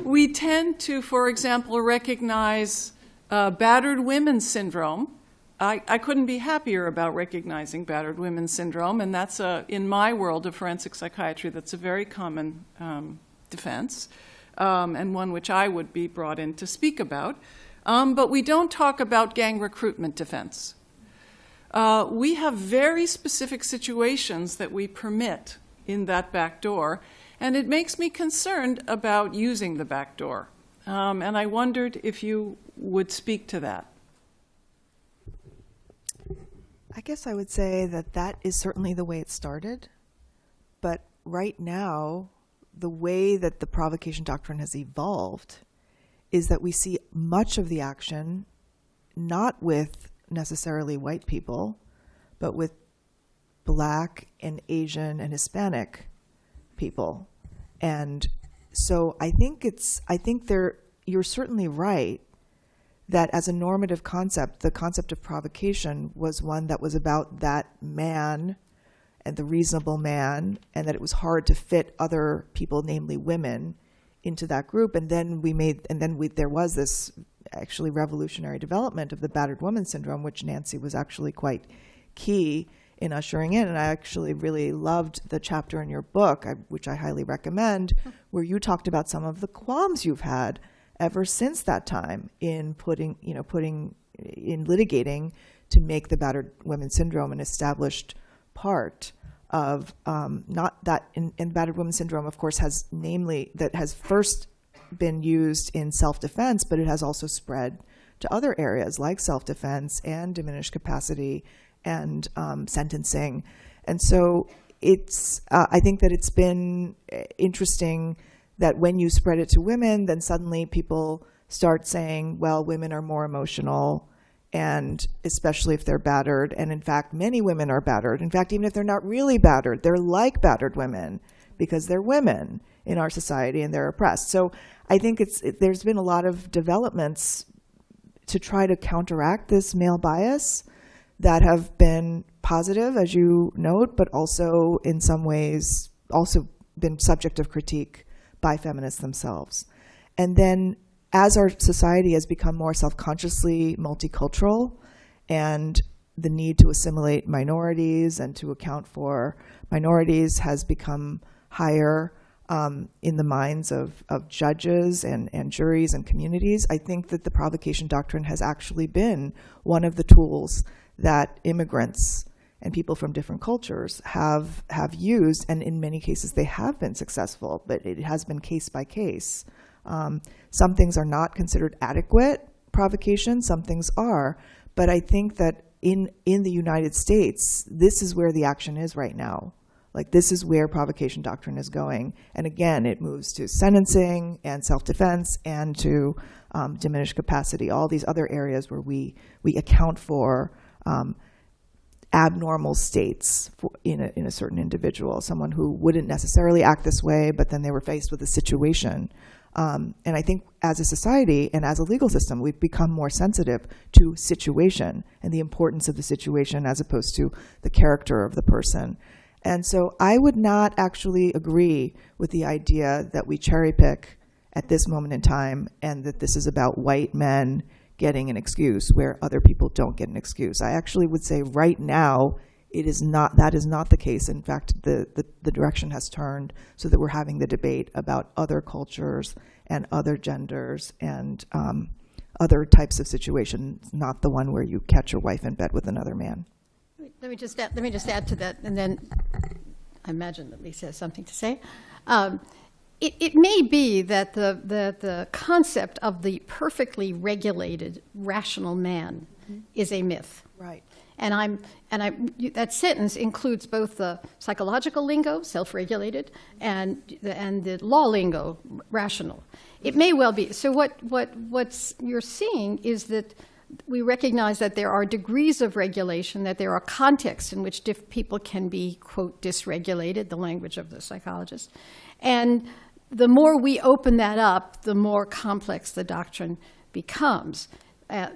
We tend to, for example, recognize battered women's syndrome. I couldn't be happier about recognizing battered women's syndrome, and that's, in my world of forensic psychiatry, that's a very common defense, and one which I would be brought in to speak about. But we don't talk about gang recruitment defense. We have very specific situations that we permit in that back door, and it makes me concerned about using the back door. And I wondered if you would speak to that. I guess I would say that that is certainly the way it started. But right now, the way that the provocation doctrine has evolved is that we see much of the action not with necessarily white people, but with Black and Asian and Hispanic people. And so I think you're certainly right that as a normative concept, the concept of provocation was one that was about that man and the reasonable man, and that it was hard to fit other people, namely women, into that group. And then there was this actually revolutionary development of the battered woman syndrome, which Nancy was actually quite key in ushering in. And I actually really loved the chapter in your book, which I highly recommend, where you talked about some of the qualms you've had ever since that time in litigating to make the battered women syndrome an established part of not that in battered women syndrome, of course, has first been used in self-defense, but it has also spread to other areas like self-defense and diminished capacity and sentencing. And so I think that it's been interesting that when you spread it to women, then suddenly people start saying, well, women are more emotional, and especially if they're battered. And in fact, many women are battered. In fact, even if they're not really battered, they're like battered women because they're women in our society and they're oppressed. So I think there's been a lot of developments to try to counteract this male bias that have been positive, as you note, but also in some ways also been subject of critique by feminists themselves. And then as our society has become more self-consciously multicultural, and the need to assimilate minorities and to account for minorities has become higher in the minds of judges and juries and communities, I think that the provocation doctrine has actually been one of the tools that immigrants and people from different cultures have used, and in many cases they have been successful, but it has been case by case. Some things are not considered adequate provocation, some things are, but I think that in the United States, this is where the action is right now. Like, this is where provocation doctrine is going. And again, it moves to sentencing and self-defense and to diminished capacity, all these other areas where we account for abnormal states in a certain individual, someone who wouldn't necessarily act this way, but then they were faced with a situation. And I think as a society and as a legal system, we've become more sensitive to situation and the importance of the situation as opposed to the character of the person. And so I would not actually agree with the idea that we cherry pick at this moment in time and that this is about white men getting an excuse where other people don't get an excuse. I actually would say right now that is not the case. In fact, the direction has turned so that we're having the debate about other cultures and other genders and other types of situations, not the one where you catch your wife in bed with another man. Let me just add to that, and then I imagine that Lisa has something to say. It may be that the concept of the perfectly regulated, rational man is a myth. Right. And that sentence includes both the psychological lingo, self-regulated, and the law lingo, rational. It may well be. So what you're seeing is that we recognize that there are degrees of regulation, that there are contexts in which people can be, quote, dysregulated, the language of the psychologist. And the more we open that up, the more complex the doctrine becomes.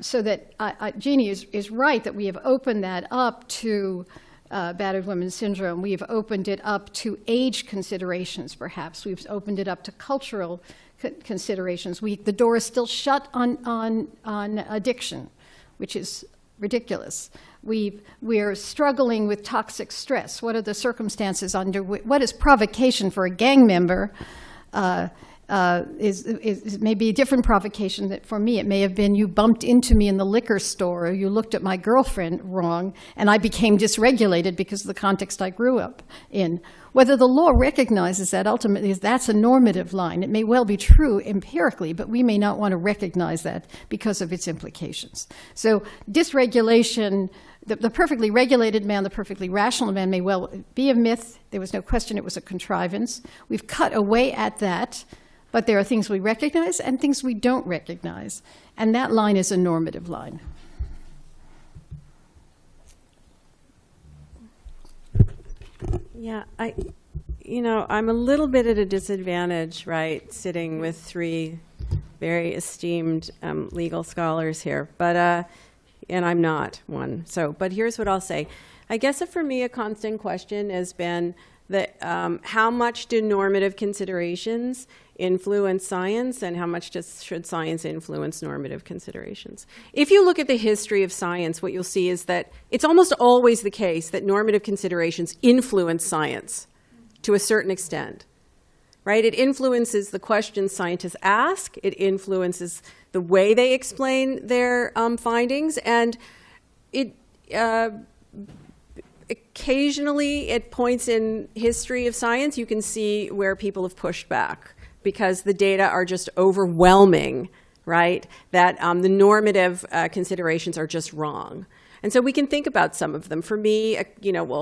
So that Jeannie is right that we have opened that up to battered women syndrome. We have opened it up to age considerations, perhaps. We've opened it up to cultural considerations. The door is still shut on addiction, which is ridiculous. We're struggling with toxic stress. What are the circumstances under what is provocation for a gang member? Is maybe a different provocation that for me. It may have been you bumped into me in the liquor store, or you looked at my girlfriend wrong, and I became dysregulated because of the context I grew up in. Whether the law recognizes that ultimately that's a normative line. It may well be true empirically, but we may not want to recognize that because of its implications. So dysregulation, the perfectly regulated man, the perfectly rational man may well be a myth. There was no question it was a contrivance. We've cut away at that. But there are things we recognize and things we don't recognize. And that line is a normative line. Yeah, I'm a little bit at a disadvantage, right, sitting with three very esteemed legal scholars here. But, and I'm not one. But here's what I'll say. I guess for me, a constant question has been that how much do normative considerations influence science, and how much should science influence normative considerations? If you look at the history of science, what you'll see is that it's almost always the case that normative considerations influence science to a certain extent, right? It influences the questions scientists ask. It influences the way they explain their findings, and it occasionally, at points in history of science, you can see where people have pushed back because the data are just overwhelming, right? That the normative considerations are just wrong. And so we can think about some of them. For me,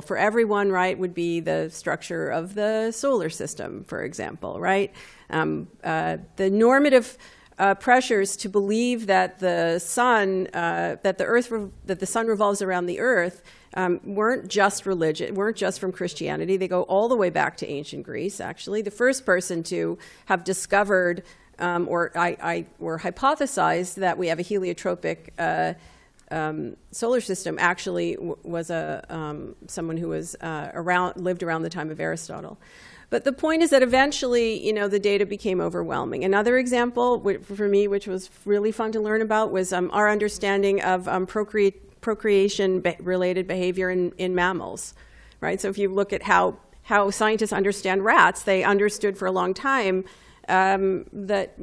for everyone, right, would be the structure of the solar system, for example, right? The normative pressures to believe that the sun, that the sun revolves around the Earth, weren't just religion, weren't just from Christianity. They go all the way back to ancient Greece, actually. The first person to have discovered or hypothesized that we have a heliotropic solar system actually was someone who was lived around the time of Aristotle. But the point is that eventually, the data became overwhelming. Another example for me, which was really fun to learn about, was our understanding of procreation-related behavior in mammals, right? So if you look at how scientists understand rats, they understood for a long time that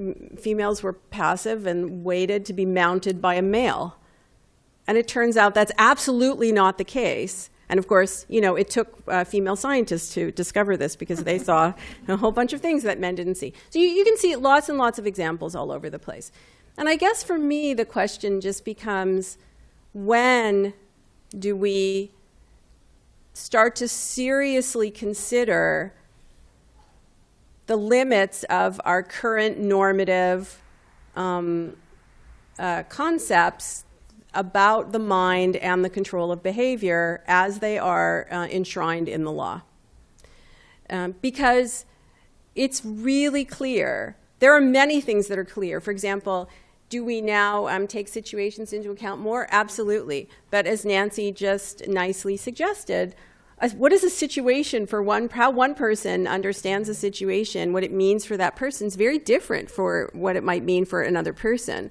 females were passive and waited to be mounted by a male. And it turns out that's absolutely not the case. And of course, it took female scientists to discover this because they saw a whole bunch of things that men didn't see. So you can see lots and lots of examples all over the place. And I guess for me, the question just becomes, when do we start to seriously consider the limits of our current normative concepts about the mind and the control of behavior as they are enshrined in the law? Because it's really clear. There are many things that are clear. For example, do we now take situations into account more? Absolutely. But as Nancy just nicely suggested, what is a situation for how one person understands a situation, what it means for that person is very different for what it might mean for another person.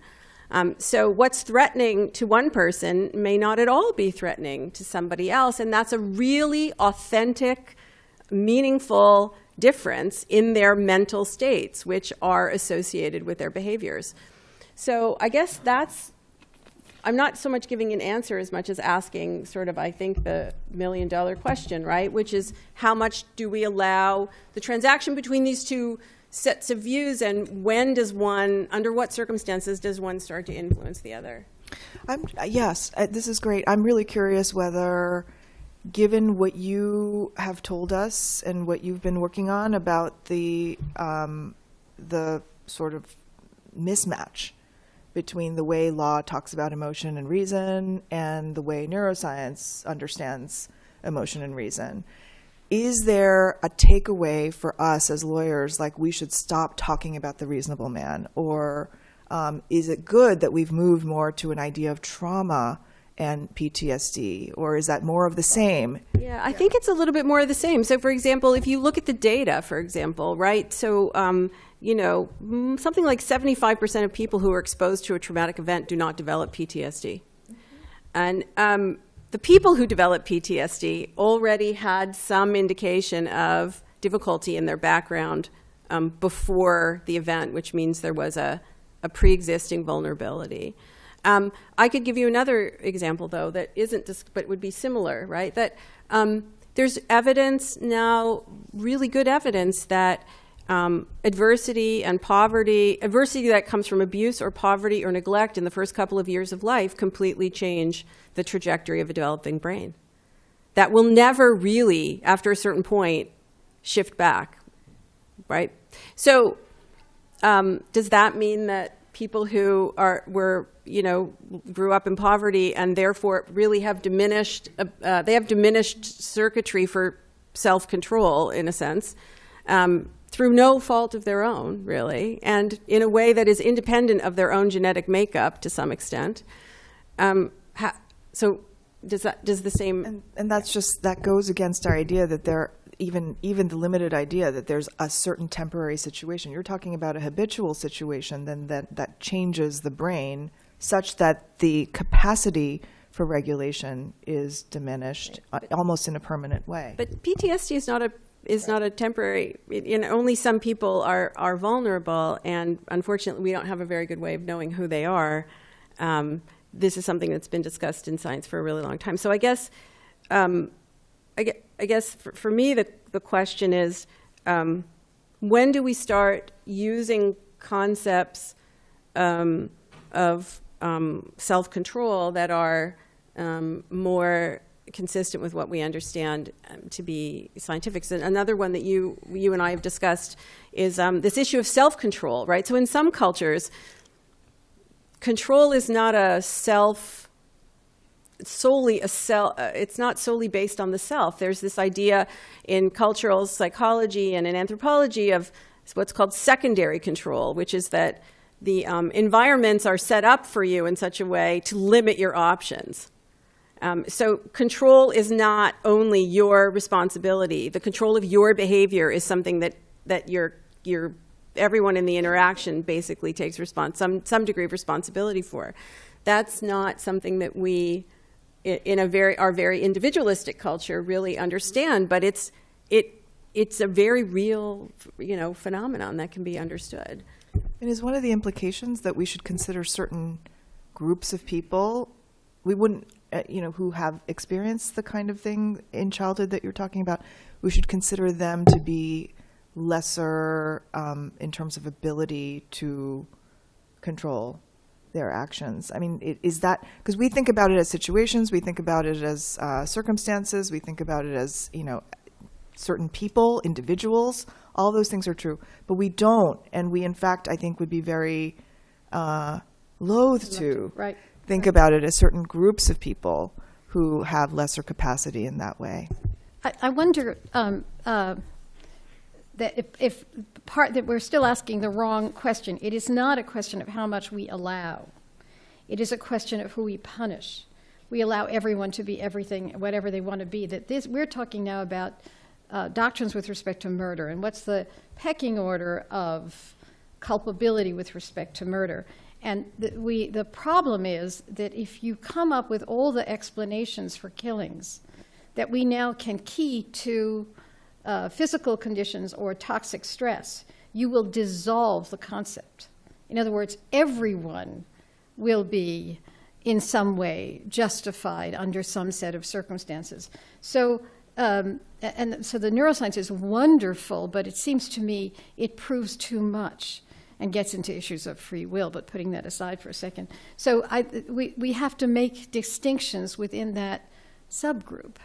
So what's threatening to one person may not at all be threatening to somebody else, and that's a really authentic, meaningful difference in their mental states, which are associated with their behaviors. So I guess that's I'm not so much giving an answer as much as asking sort of, I think, the million-dollar question, right? Which is, how much do we allow the transaction between these two sets of views, and when does one, under what circumstances does one start to influence the other? Yes, this is great. I'm really curious whether, given what you have told us and what you've been working on about the sort of mismatch between the way law talks about emotion and reason and the way neuroscience understands emotion and reason, is there a takeaway for us as lawyers, like we should stop talking about the reasonable man? Or is it good that we've moved more to an idea of trauma and PTSD? Or is that more of the same? Yeah, I think it's a little bit more of the same. So, for example, if you look at the data, for example, right? So, something like 75% of people who are exposed to a traumatic event do not develop PTSD. And the people who develop PTSD already had some indication of difficulty in their background before the event, which means there was a pre-existing vulnerability. I could give you another example, though, that isn't, but would be similar, right? That there's evidence now, really good evidence, that adversity and poverty, adversity that comes from abuse or poverty or neglect in the first couple of years of life completely change the trajectory of a developing brain. That will never really, after a certain point, shift back, right? So does that mean that people who grew up in poverty and therefore really have diminished, circuitry for self-control, in a sense, through no fault of their own, really, and in a way that is independent of their own genetic makeup to some extent? So does the same... And that's just, that goes against our idea that there, even the limited idea that there's a certain temporary situation. You're talking about a habitual situation, then that changes the brain such that the capacity for regulation is diminished almost in a permanent way. But PTSD is not a temporary. Only some people are vulnerable, and unfortunately, we don't have a very good way of knowing who they are. This is something that's been discussed in science for a really long time. So I guess, for me, the question is, when do we start using concepts of self-control that are more consistent with what we understand to be scientific? So another one that you and I have discussed is this issue of self-control, right? So in some cultures, control is not it's not solely based on the self. There's this idea in cultural psychology and in anthropology of what's called secondary control, which is that the environments are set up for you in such a way to limit your options. So control is not only your responsibility. The control of your behavior is something that everyone in the interaction basically takes some degree of responsibility for. That's not something that we, in our very individualistic culture, really understand. But it's a very real, phenomenon that can be understood. And is one of the implications that we should consider certain groups of people, we wouldn't, who have experienced the kind of thing in childhood that you're talking about, we should consider them to be lesser in terms of ability to control their actions? I mean, is that, because we think about it as situations, we think about it as circumstances, we think about it as, certain people, individuals, all those things are true, but we don't, and we in fact, I think, would be very loath to think about it as certain groups of people who have lesser capacity in that way. I wonder that if part that we're still asking the wrong question. It is not a question of how much we allow. It is a question of who we punish. We allow everyone to be everything, whatever they want to be. We're talking now about doctrines with respect to murder, and what's the pecking order of culpability with respect to murder. And the problem is that if you come up with all the explanations for killings that we now can key to physical conditions or toxic stress, you will dissolve the concept. In other words, everyone will be in some way justified under some set of circumstances. So, so the neuroscience is wonderful, but it seems to me it proves too much and gets into issues of free will, but putting that aside for a second. So we have to make distinctions within that subgroup,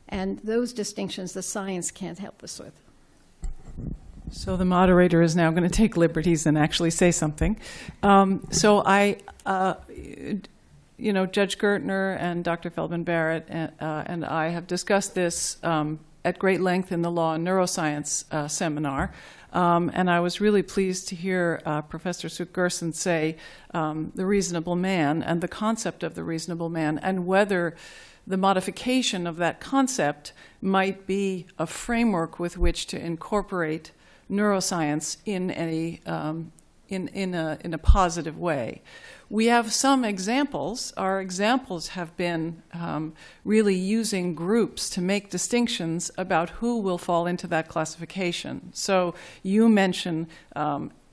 and those distinctions the science can't help us with. So the moderator is now going to take liberties and actually say something. Judge Gertner and Dr. Feldman-Barrett and I have discussed this at great length in the Law and Neuroscience seminar. And I was really pleased to hear Professor Suk Gerson say the reasonable man and the concept of the reasonable man, and whether the modification of that concept might be a framework with which to incorporate neuroscience in a positive way. We have some examples. Our examples have been really using groups to make distinctions about who will fall into that classification. So you mentioned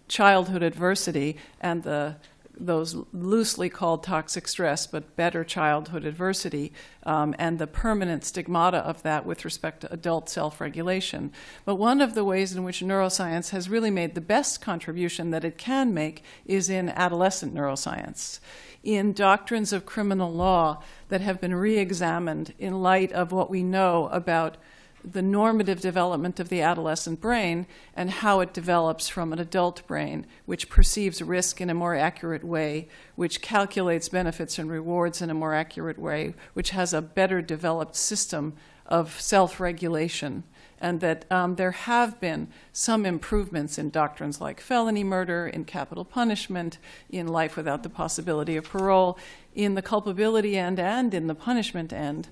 childhood adversity and those loosely called toxic stress, but better childhood adversity, and the permanent stigmata of that with respect to adult self-regulation. But one of the ways in which neuroscience has really made the best contribution that it can make is in adolescent neuroscience, in doctrines of criminal law that have been re-examined in light of what we know about the normative development of the adolescent brain and how it develops from an adult brain, which perceives risk in a more accurate way, which calculates benefits and rewards in a more accurate way, which has a better developed system of self-regulation. And that there have been some improvements in doctrines like felony murder, in capital punishment, in life without the possibility of parole, in the culpability end and in the punishment end,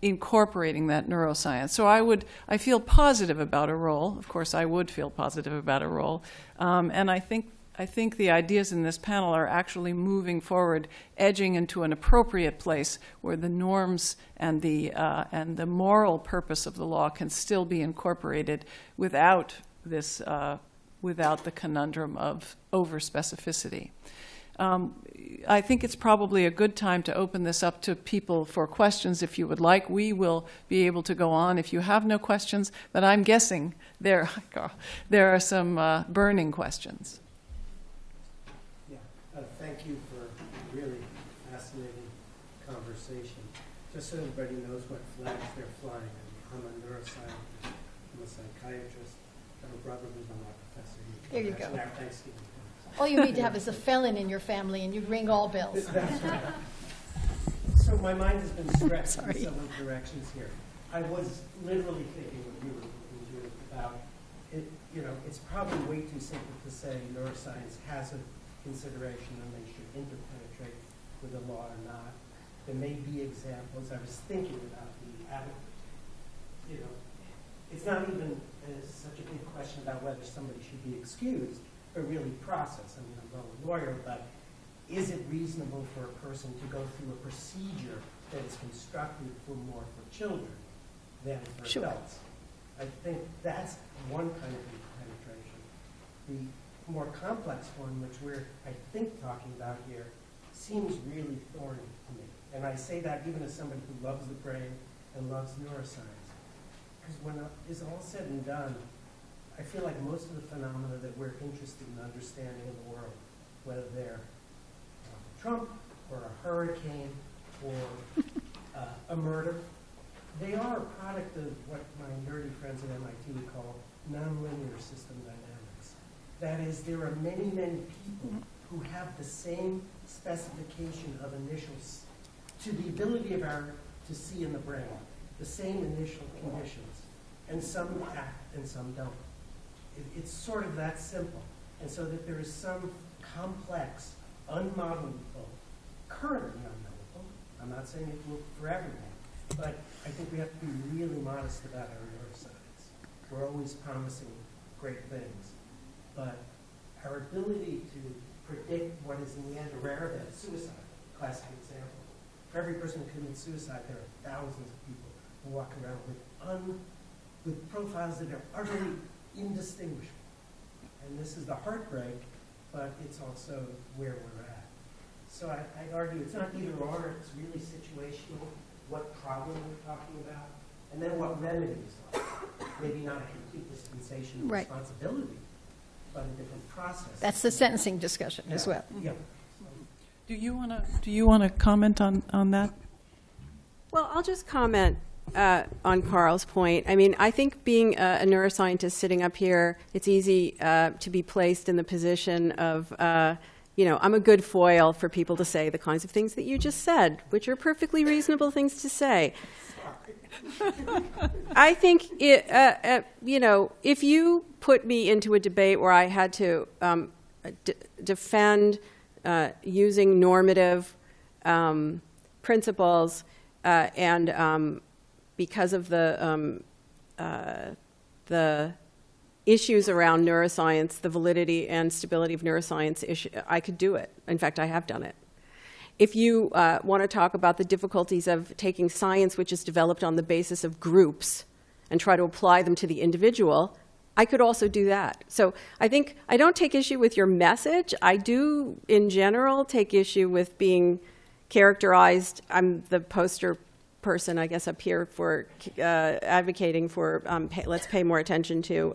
incorporating that neuroscience. So I feel positive about a role. Of course, I would feel positive about a role. And I think the ideas in this panel are actually moving forward, edging into an appropriate place where the norms and the moral purpose of the law can still be incorporated without the conundrum of over-specificity. I think it's probably a good time to open this up to people for questions if you would like. We will be able to go on if you have no questions, but I'm guessing there are some burning questions. Yeah, thank you for a really fascinating conversation. Just so everybody knows what flags they're flying. I'm a neuroscientist, I'm a psychiatrist, I have a brother who's a law professor. There you go. Our Thanksgiving. All you need to have is a felon in your family, and you'd ring all bells. That's right. So my mind has been stretched in several directions here. I was literally thinking what you were doing about it. You know, it's probably way too simple to say neuroscience has a consideration and they should interpenetrate with the law or not. There may be examples. I was thinking about it's not even such a big question about whether somebody should be excused, but really process. I mean, I'm not a lawyer, but is it reasonable for a person to go through a procedure that is constructed more for children than for adults? I think that's one kind of penetration. The more complex one, which we're, I think, talking about here, seems really thorny to me. And I say that even as somebody who loves the brain and loves neuroscience. Because when it's all said and done, I feel like most of the phenomena that we're interested in understanding in the world, whether they're Trump or a hurricane or a murder, they are a product of what my nerdy friends at MIT would call nonlinear system dynamics. That is, there are many, many people who have the same specification of initials to the ability of to see in the brain, the same initial conditions. And some act and some don't. It's sort of that simple. And so that there is some complex, unmodelable, currently unknowable. I'm not saying it will for everyone, but I think we have to be really modest about our neuroscience. We're always promising great things, but our ability to predict what is in the end a rare event, suicide, classic example. For every person who commits suicide, there are thousands of people who walk around with profiles that are utterly indistinguishable. And this is the heartbreak, but it's also where we're at. So I'd argue it's not either or, it's really situational, what problem we're talking about, and then what remedies are. Maybe not a complete dispensation of Right. responsibility, but a different process. That's the sentencing discussion as well. Yeah. Do you want to comment on that? Well, I'll just comment on Carl's point. I mean, I think being a neuroscientist sitting up here, it's easy to be placed in the position of, I'm a good foil for people to say the kinds of things that you just said, which are perfectly reasonable things to say. I think, if you put me into a debate where I had to defend using normative principles and because of the issues around neuroscience, the validity and stability of neuroscience, I could do it. In fact, I have done it. If you want to talk about the difficulties of taking science which is developed on the basis of groups and try to apply them to the individual, I could also do that. So I think I don't take issue with your message. I do, in general, take issue with being characterized. I'm the poster person, I guess, up here for advocating for let's pay more attention to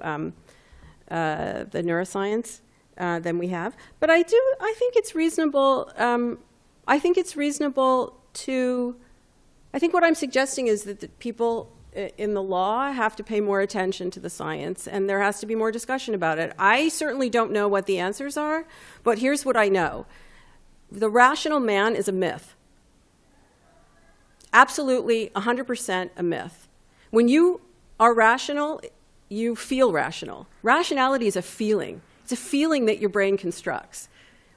the neuroscience than we have. But I think it's reasonable. I think what I'm suggesting is that the people in the law have to pay more attention to the science, and there has to be more discussion about it. I certainly don't know what the answers are, but here's what I know. The rational man is a myth. Absolutely, 100% a myth. When you are rational, you feel rational. Rationality is a feeling. It's a feeling that your brain constructs.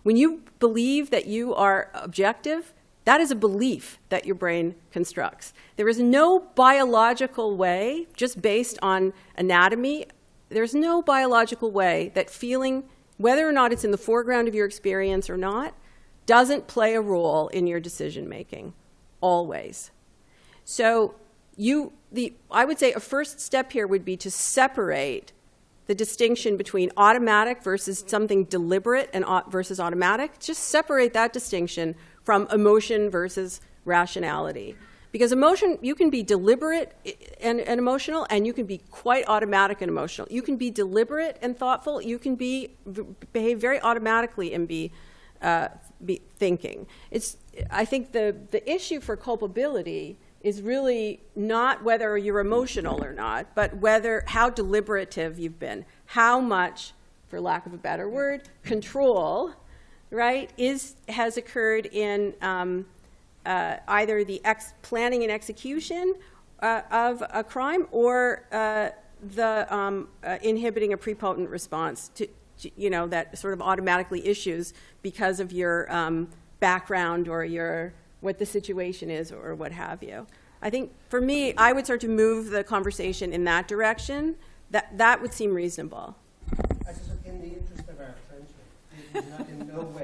When you believe that you are objective, that is a belief that your brain constructs. There is no biological way, just based on anatomy, there's no biological way that feeling, whether or not it's in the foreground of your experience or not, doesn't play a role in your decision making, always. So I would say a first step here would be to separate the distinction between automatic versus something deliberate and versus automatic. Just separate that distinction from emotion versus rationality. Because emotion, you can be deliberate and emotional, and you can be quite automatic and emotional. You can be deliberate and thoughtful. You can behave very automatically and be thinking. I think the issue for culpability is really not whether you're emotional or not, but how deliberative you've been, how much, for lack of a better word, control, right, has occurred in either the planning and execution of a crime or the inhibiting a prepotent response to that sort of automatically issues because of your background or what the situation is or what have you. I think for me, I would start to move the conversation in that direction. That would seem reasonable. I just, in the interest of our friendship, it is not in no way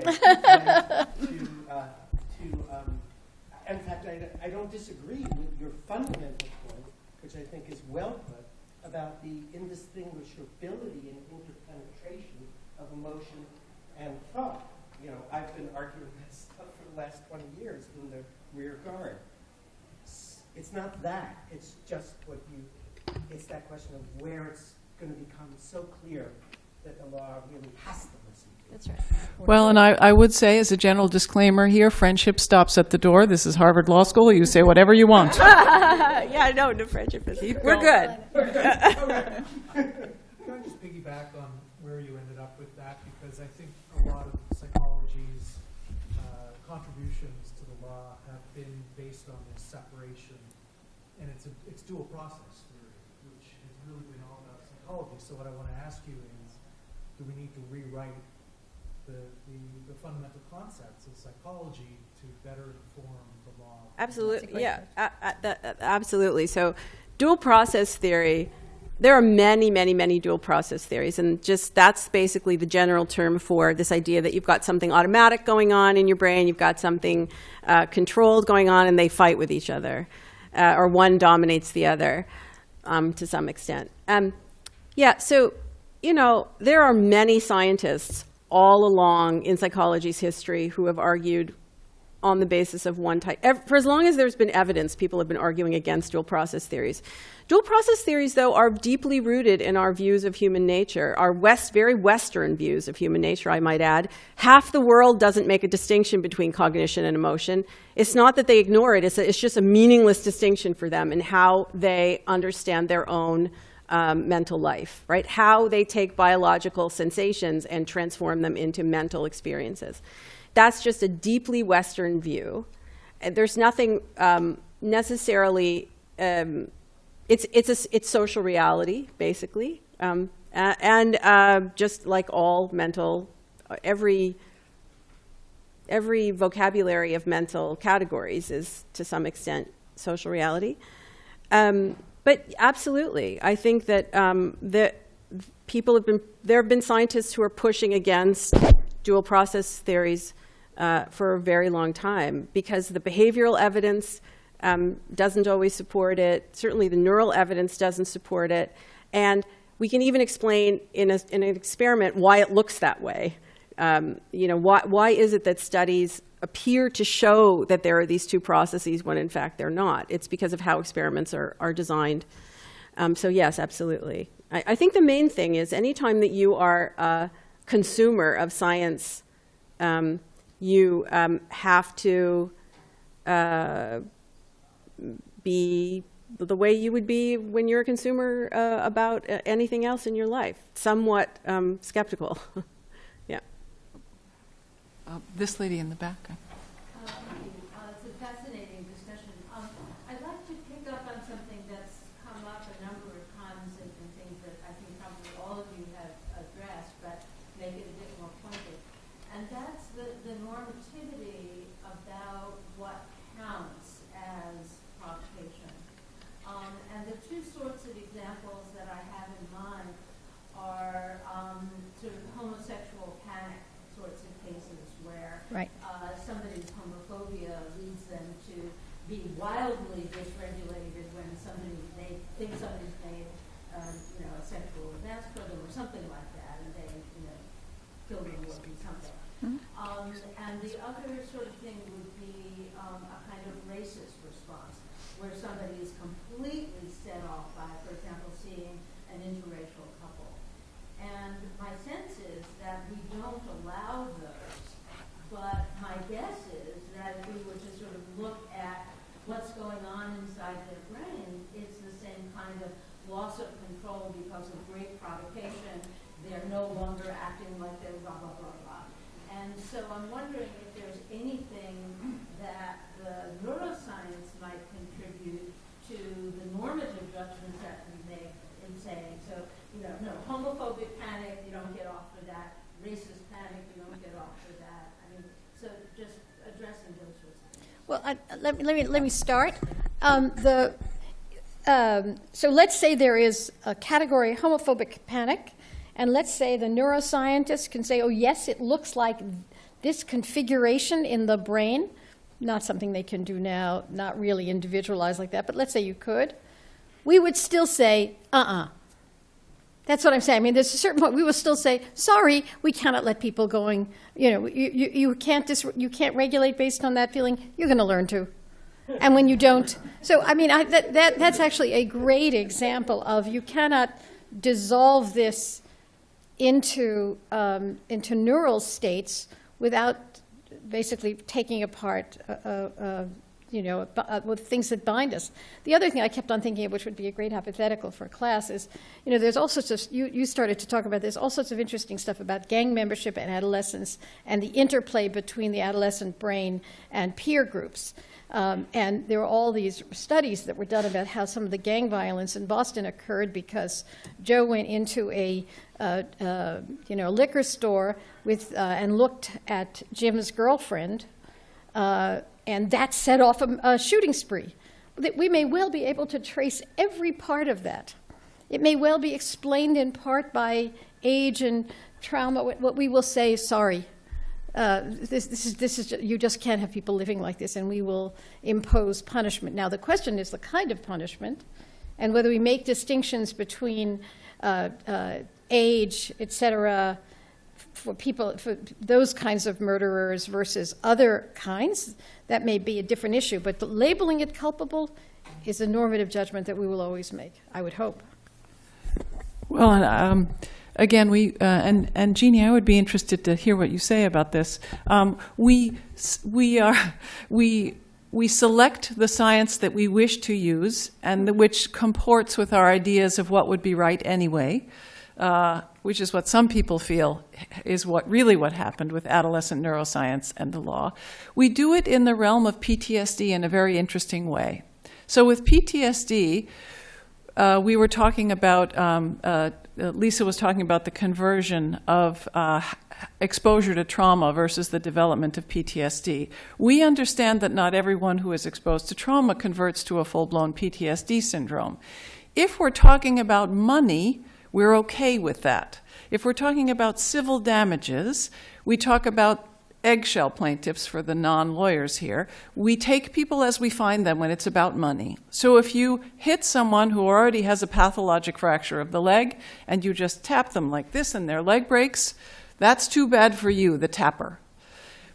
in fact, I don't disagree with your fundamental point, which I think is well put, about the indistinguishability and interpenetration of emotion and thought. I've been arguing that stuff for the last 20 years in the rear guard. It's not that. It's just it's that question of where it's going to become so clear that the law really has to listen to. That's right. Well, and I would say, as a general disclaimer here, friendship stops at the door. This is Harvard Law School. You say whatever you want. Yeah, no friendship is. We're good. Can I just piggyback on where you ended up with that? Because I think a lot of psychology's contributions to the law have been based on this separation, and it's dual process theory, which has really been all about psychology. So what I want to ask you is, do we need to rewrite the fundamental concepts of psychology to better inform the law? Absolutely, yeah, absolutely. So dual process theory, there are many, many, many dual process theories, and just that's basically the general term for this idea that you've got something automatic going on in your brain, you've got something controlled going on, and they fight with each other, or one dominates the other to some extent. So, there are many scientists all along in psychology's history who have argued on the basis of one type. For as long as there's been evidence, people have been arguing against dual process theories. Dual process theories, though, are deeply rooted in our views of human nature, our very Western views of human nature, I might add. Half the world doesn't make a distinction between cognition and emotion. It's not that they ignore it. It's just a meaningless distinction for them in how they understand their own mental life, right? How they take biological sensations and transform them into mental experiences. That's just a deeply Western view. And there's nothing necessarily, it's social reality, basically. And just like all mental, every vocabulary of mental categories is to some extent social reality. But absolutely, I think that there have been scientists who are pushing against dual process theories for a very long time because the behavioral evidence doesn't always support it. Certainly the neural evidence doesn't support it. And we can even explain in an experiment why it looks that way. Why is it that studies appear to show that there are these two processes when in fact they're not? It's because of how experiments are designed. So yes, absolutely. I think the main thing is anytime that you are a consumer of science, you have to be the way you would be when you're a consumer about anything else in your life, somewhat skeptical. Yeah. This lady in the back. It's a fascinating discussion. I'd like to pick up on something that's come up a number of times and things that I think probably all of you have addressed, but make it a bit more pointed. And that's the normativity about what counts as provocation. And the two sorts of examples that I have in mind are sort of homosexual panic sorts of cases where somebody's homophobia leads them to be wildly dysregulated when they think somebody's made a sexual advance for them or something like that, and they kill them or do something. And the other sort of thing would be a kind of racist response where somebody is completely set off by, for example, seeing an interracial couple. And my sense is that we don't allow those, but my guess is that if we were to sort of look at what's going on inside their brain, it's the same kind of loss of control because of great provocation. They're no longer acting like they're blah, blah, blah, blah. And so I'm wondering if there's anything that the neuroscience might contribute to the normative judgments that we make in saying, so, no, homophobic panic, you don't get off for that. Racist panic, you don't get off for that. I mean, so just addressing those sorts of things. Well, let me start. So let's say there is a category homophobic panic, and let's say the neuroscientists can say, oh yes, it looks like this configuration in the brain. Not something they can do now, not really individualized like that, but let's say you could. We would still say, That's what I'm saying. I mean, there's a certain point we will still say, sorry, we cannot let people going, you can't regulate based on that feeling. You're going to learn to. And when you don't. So, I mean, that's actually a great example of you cannot dissolve this into neural states without basically taking apart with things that bind us. The other thing I kept on thinking of, which would be a great hypothetical for a class, is, there's all sorts of, you started to talk about this, all sorts of interesting stuff about gang membership and adolescence and the interplay between the adolescent brain and peer groups. And there were all these studies that were done about how some of the gang violence in Boston occurred because Joe went into a liquor store and looked at Jim's girlfriend, and that set off a shooting spree. We may well be able to trace every part of that. It may well be explained in part by age and trauma. What we will say, sorry, this is you just can't have people living like this, and we will impose punishment. Now the question is the kind of punishment, and whether we make distinctions between age, etc., for those kinds of murderers versus other kinds, that may be a different issue. But labeling it culpable is a normative judgment that we will always make, I would hope. Well, again, and Jeannie, I would be interested to hear what you say about this. We select the science that we wish to use and which comports with our ideas of what would be right anyway, which is what some people feel is what happened with adolescent neuroscience and the law. We do it in the realm of PTSD in a very interesting way. So with PTSD, we were talking about, Lisa was talking about the conversion of exposure to trauma versus the development of PTSD. We understand that not everyone who is exposed to trauma converts to a full-blown PTSD syndrome. If we're talking about money, we're okay with that. If we're talking about civil damages, we talk about eggshell plaintiffs for the non-lawyers here. We take people as we find them when it's about money. So if you hit someone who already has a pathologic fracture of the leg and you just tap them like this and their leg breaks, that's too bad for you, the tapper.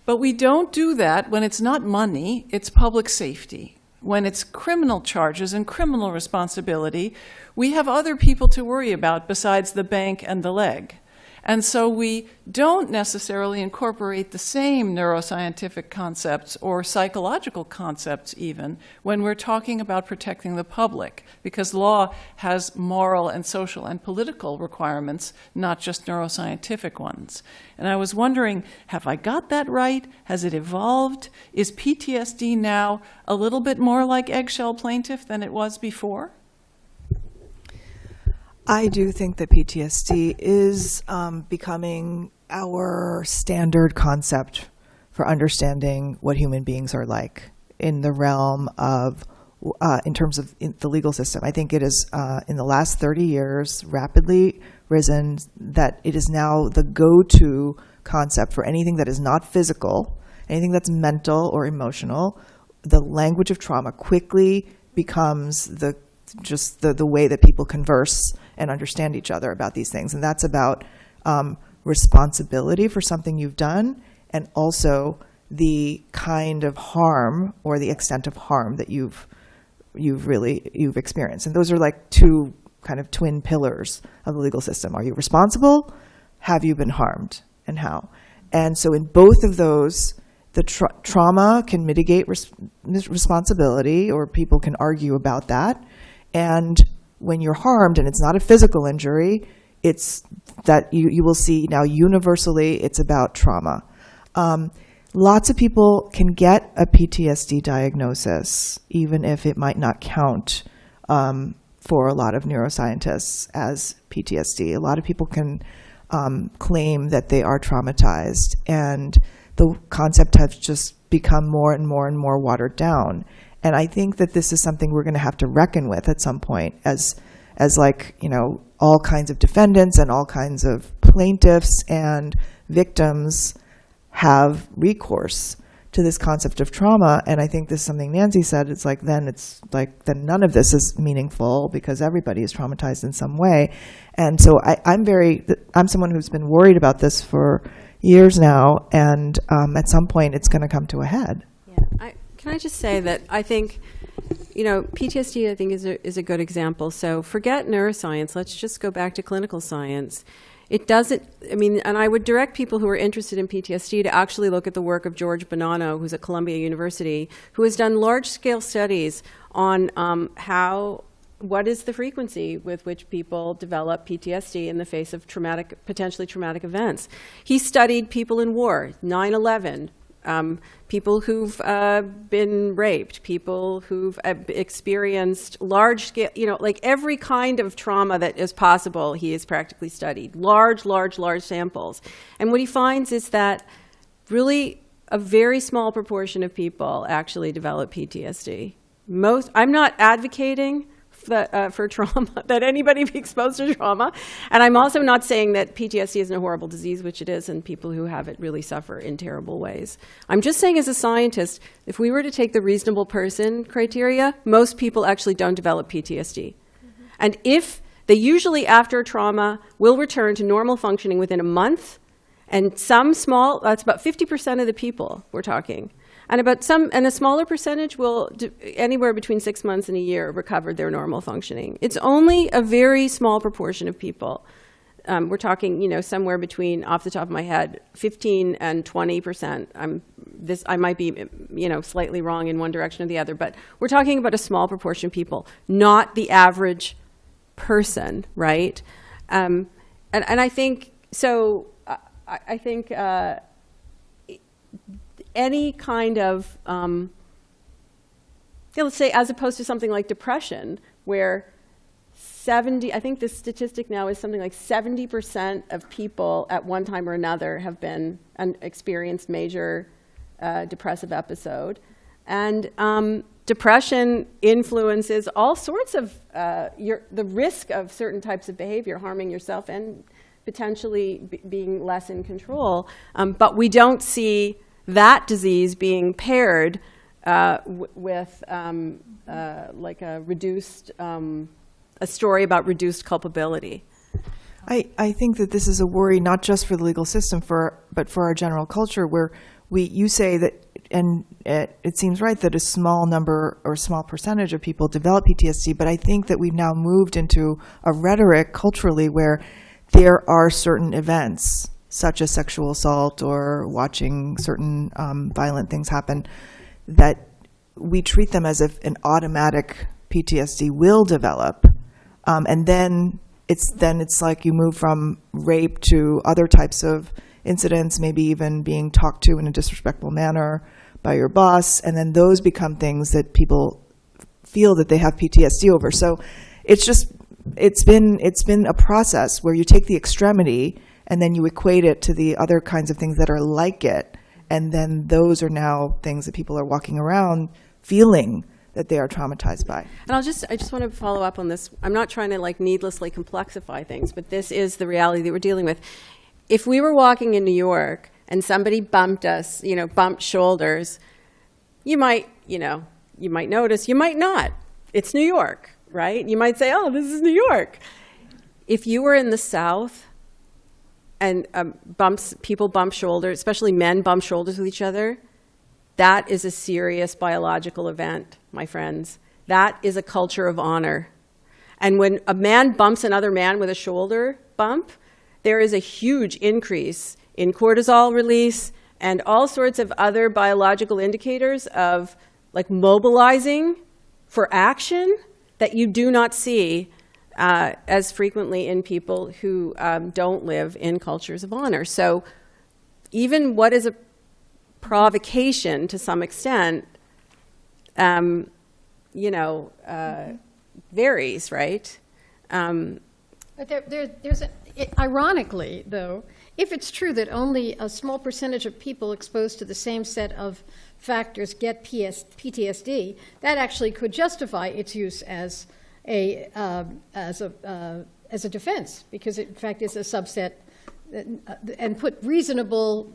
But we don't do that when it's not money, it's public safety. When it's criminal charges and criminal responsibility, we have other people to worry about besides the bank and the leg. And so we don't necessarily incorporate the same neuroscientific concepts or psychological concepts even when we're talking about protecting the public, because law has moral and social and political requirements, not just neuroscientific ones. And I was wondering, have I got that right? Has it evolved? Is PTSD now a little bit more like eggshell plaintiff than it was before? I do think that PTSD is becoming our standard concept for understanding what human beings are like in the realm of, in terms of the legal system. I think it is, in the last 30 years, rapidly risen that it is now the go-to concept for anything that is not physical, anything that's mental or emotional. The language of trauma quickly becomes the way that people converse and understand each other about these things. And that's about responsibility for something you've done, and also the kind of harm or the extent of harm that you've experienced. And those are like two kind of twin pillars of the legal system. Are you responsible? Have you been harmed? And how? And so in both of those, the trauma can mitigate responsibility, or people can argue about that. And when you're harmed and it's not a physical injury, it's that you will see now universally it's about trauma. Lots of people can get a PTSD diagnosis, even if it might not count for a lot of neuroscientists as PTSD. A lot of people can claim that they are traumatized, and the concept has just become more and more and more watered down. And I think that this is something we're going to have to reckon with at some point, as like, you know, all kinds of defendants and all kinds of plaintiffs and victims have recourse to this concept of trauma. And I think this is something Nancy said, it's like then none of this is meaningful because everybody is traumatized in some way. And so I'm someone who's been worried about this for years now, and at some point it's going to come to a head. Yeah. Can I just say that I think, you know, PTSD I think is a good example. So forget neuroscience. Let's just go back to clinical science. It doesn't, I mean, and I would direct people who are interested in PTSD to actually look at the work of George Bonanno, who's at Columbia University, who has done large-scale studies on what is the frequency with which people develop PTSD in the face of potentially traumatic events. He studied people in war, 9/11, people who've been raped, people who've experienced large-scale, you know, like every kind of trauma that is possible, he has practically studied. Large samples. And what he finds is that really a very small proportion of people actually develop PTSD. I'm not advocating for trauma, that anybody be exposed to trauma. And I'm also not saying that PTSD isn't a horrible disease, which it is, and people who have it really suffer in terrible ways. I'm just saying as a scientist, if we were to take the reasonable person criteria, most people actually don't develop PTSD. Mm-hmm. And if they usually after trauma will return to normal functioning within a month, And that's about 50% of the people we're talking. And a smaller percentage will, anywhere between 6 months and a year, recover their normal functioning. It's only a very small proportion of people. We're talking, somewhere between, off the top of my head, 15 and 20%. I might be, slightly wrong in one direction or the other, but we're talking about a small proportion of people, not the average person, right? And I think so. I think any kind of, let's say, as opposed to something like depression, where I think the statistic now is something like 70% of people at one time or another have been and experienced major depressive episode. And depression influences all sorts of the risk of certain types of behavior, harming yourself and potentially being less in control. But we don't see that disease being paired with like a reduced, a story about reduced culpability. I think that this is a worry not just for the legal system, but for our general culture, where you say that, and it seems right that a small number or small percentage of people develop PTSD, but I think that we've now moved into a rhetoric culturally where there are certain events, such as sexual assault or watching certain violent things happen, that we treat them as if an automatic PTSD will develop. And then it's like you move from rape to other types of incidents, maybe even being talked to in a disrespectful manner by your boss, and then those become things that people feel that they have PTSD over. So it's been a process where you take the extremity and then you equate it to the other kinds of things that are like it, and then those are now things that people are walking around feeling that they are traumatized by. And I just want to follow up on this. I'm not trying to needlessly complexify things, but this is the reality that we're dealing with. If we were walking in New York and somebody bumped us, bumped shoulders, you might notice, you might not. It's New York, right? You might say, oh, this is New York. If you were in the South and people bump shoulders, especially men bump shoulders with each other, that is a serious biological event, my friends. That is a culture of honor. And when a man bumps another man with a shoulder bump, there is a huge increase in cortisol release and all sorts of other biological indicators of mobilizing for action that you do not see as frequently in people who don't live in cultures of honor. So even what is a provocation to some extent, varies, right? But ironically, though, if it's true that only a small percentage of people exposed to the same set of factors get PTSD, that actually could justify its use as a defense, because it in fact is a subset, and put reasonable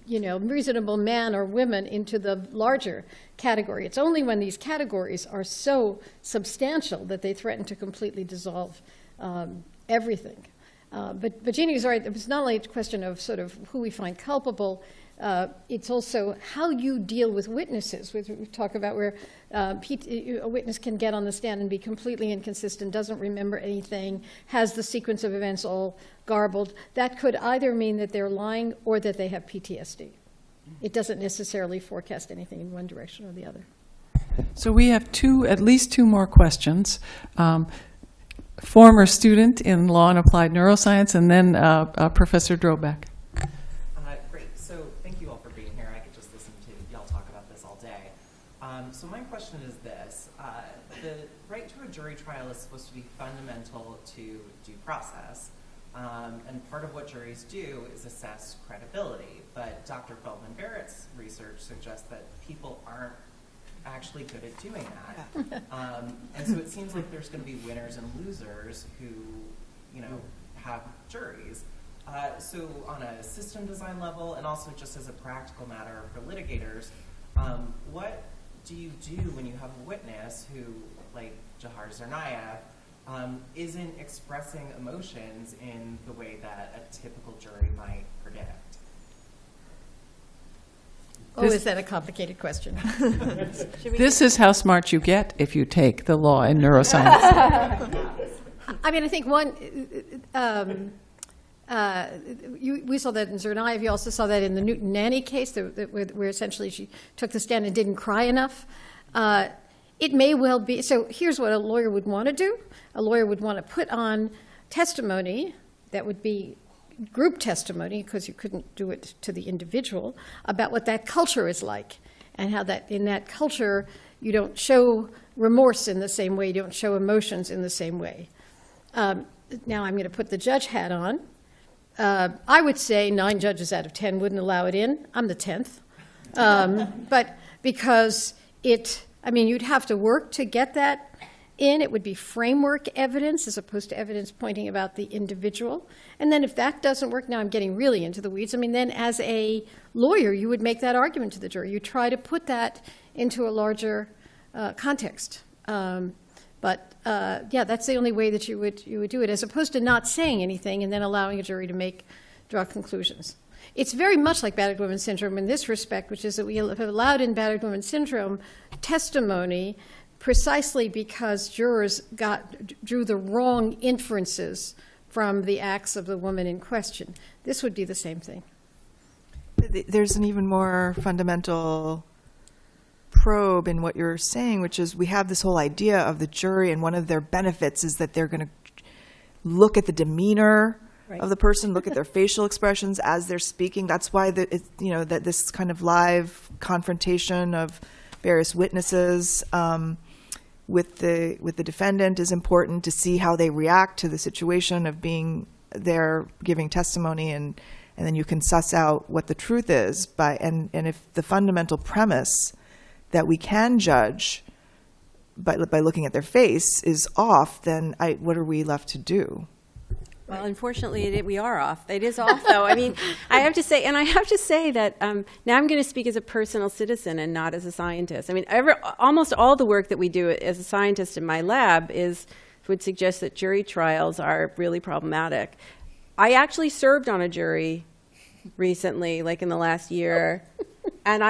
men or women into the larger category. It's only when these categories are so substantial that they threaten to completely dissolve everything. But Jeannie was right. It's not only a question of sort of who we find culpable, it's also how you deal with witnesses. We talk about where a witness can get on the stand and be completely inconsistent, doesn't remember anything, has the sequence of events all garbled. That could either mean that they're lying or that they have PTSD. It doesn't necessarily forecast anything in one direction or the other. So we have at least two more questions. Former student in law and applied neuroscience, and then Professor Drobeck. Great. So thank you all for being here. I could just listen to y'all talk about this all day. So my question is this. The right to a jury trial is supposed to be fundamental to due process. And part of what juries do is assess credibility. But Dr. Feldman-Barrett's research suggests that people aren't actually good at doing that. And so it seems like there's going to be winners and losers who, have juries. So on a system design level, and also just as a practical matter for litigators, what do you do when you have a witness who, like Jahar Tsarnaev, isn't expressing emotions in the way that a typical jury might predict? Oh, is that a complicated question? This is how smart you get if you take the law in neuroscience. I mean, I think one, we saw that in Zernayev. You also saw that in the Newton Nanny case, where essentially she took the stand and didn't cry enough. It may well be, so here's what a lawyer would want to do. A lawyer would want to put on testimony that would be group testimony, because you couldn't do it to the individual, about what that culture is like, and how that in that culture you don't show remorse in the same way, you don't show emotions in the same way. Now I'm going to put the judge hat on. I would say 9 judges out of 10 wouldn't allow it in. I'm the 10th. But because you'd have to work to get that in. It would be framework evidence as opposed to evidence pointing about the individual. And then if that doesn't work, now I'm getting really into the weeds. Then as a lawyer, you would make that argument to the jury. You try to put that into a larger context. But that's the only way that you would do it, as opposed to not saying anything and then allowing a jury to draw conclusions. It's very much like battered women syndrome in this respect, which is that we have allowed in battered women syndrome testimony precisely because jurors drew the wrong inferences from the acts of the woman in question. This would be the same thing. There's an even more fundamental probe in what you're saying, which is we have this whole idea of the jury, and one of their benefits is that they're going to look at the demeanor of the person, look at their facial expressions as they're speaking. That's why that this kind of live confrontation of various witnesses with the defendant is important, to see how they react to the situation of being there giving testimony, and then you can suss out what the truth is and if the fundamental premise that we can judge by looking at their face is off, then what are we left to do? Well, unfortunately, we are off. It is off, though. I have to say that now I'm going to speak as a personal citizen and not as a scientist. Almost all the work that we do as a scientist in my lab would suggest that jury trials are really problematic. I actually served on a jury recently, like in the last year, and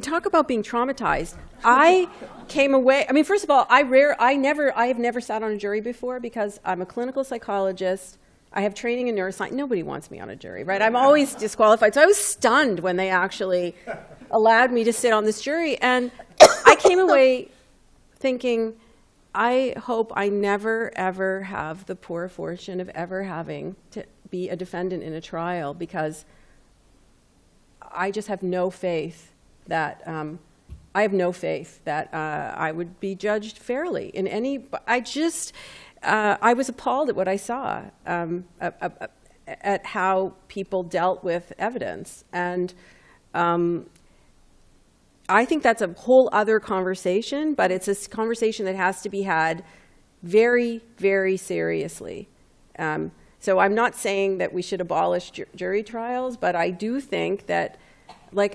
talk about being traumatized. I came away. First of all, I have never sat on a jury before because I'm a clinical psychologist. I have training in neuroscience. Nobody wants me on a jury, right? I'm always disqualified. So I was stunned when they actually allowed me to sit on this jury, and I came away thinking, I hope I never ever have the poor fortune of ever having to be a defendant in a trial, because I just have no faith that I would be judged fairly in any. I was appalled at what I saw, at how people dealt with evidence, and I think that's a whole other conversation. But it's a conversation that has to be had very, very seriously. So I'm not saying that we should abolish jury trials, but I do think that, we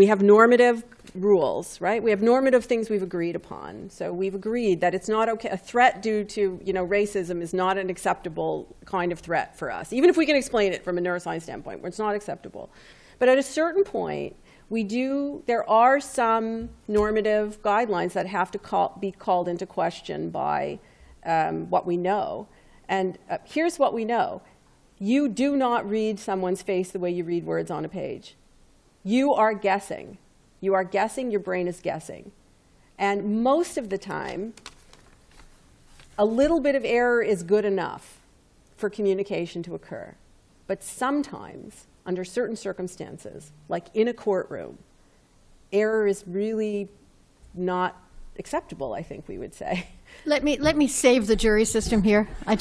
have normative rules, right? We have normative things we've agreed upon. So we've agreed that it's not okay. A threat due to racism is not an acceptable kind of threat for us, even if we can explain it from a neuroscience standpoint, where it's not acceptable. But at a certain point, there are some normative guidelines that have to be called into question by what we know. And here's what we know. You do not read someone's face the way you read words on a page. You are guessing. You are guessing. Your brain is guessing. And most of the time, a little bit of error is good enough for communication to occur. But sometimes, under certain circumstances, like in a courtroom, error is really not acceptable, I think we would say. Let me save the jury system here. In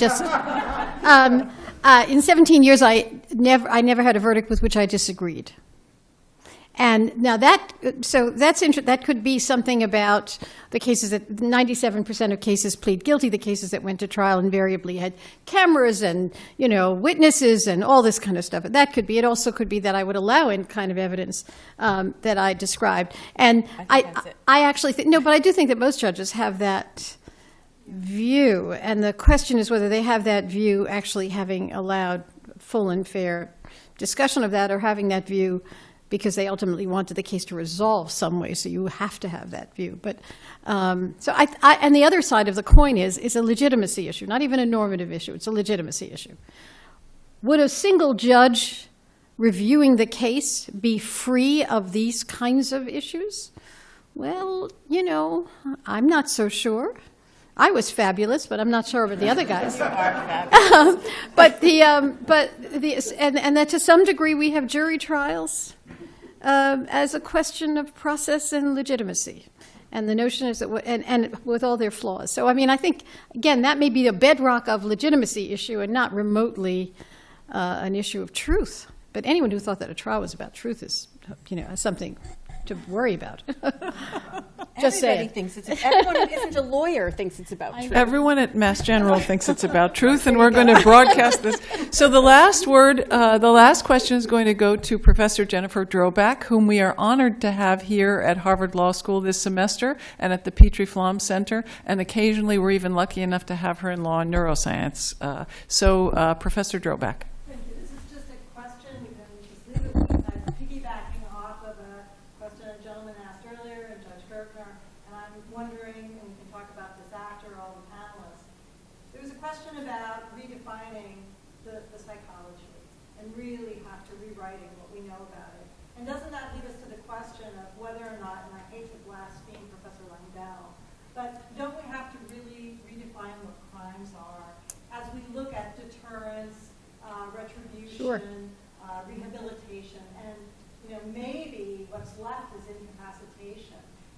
17 years, I never had a verdict with which I disagreed. And now that could be something about the cases that 97% of cases plead guilty. The cases that went to trial invariably had cameras and witnesses and all this kind of stuff. That could be. It also could be that I would allow in kind of evidence that I described. And I actually think but I do think that most judges have that view, and the question is whether they have that view actually having allowed full and fair discussion of that or having that view because they ultimately wanted the case to resolve some way, so you have to have that view. But and the other side of the coin is a legitimacy issue, not even a normative issue. It's a legitimacy issue. Would a single judge reviewing the case be free of these kinds of issues? Well, you know, I'm not so sure. I was fabulous, but I'm not sure about the other guys. You are fabulous. And that to some degree we have jury trials as a question of process and legitimacy. And the notion is that, and with all their flaws. So, I mean, I think, again, that may be the bedrock of legitimacy issue and not remotely an issue of truth. But anyone who thought that a trial was about truth is, you know, something to worry about. Just Everybody saying. thinks everyone who isn't a lawyer thinks it's about truth. Everyone at Mass General thinks it's about truth, and we're going to broadcast this. So the last word, the last question is going to go to Professor Jennifer Drobak, whom we are honored to have here at Harvard Law School this semester and at the Petrie Flom Center, and occasionally we're even lucky enough to have her in law and neuroscience. Professor Drobak. Thank you. This is just a question. We can just leave it with piggybacking off of a question a gentleman asked earlier, and Judge Gertner, and I'm wondering, and we can talk about this after all the panelists. There was a question about redefining the psychology and really have to rewriting what we know about it. And doesn't that lead us to the question of whether or not, and I hate to blaspheme Professor Langdell, but don't we have to really redefine what crimes are as we look at deterrence, retribution, Sure. Rehabilitation, and maybe what's left is incapacitation.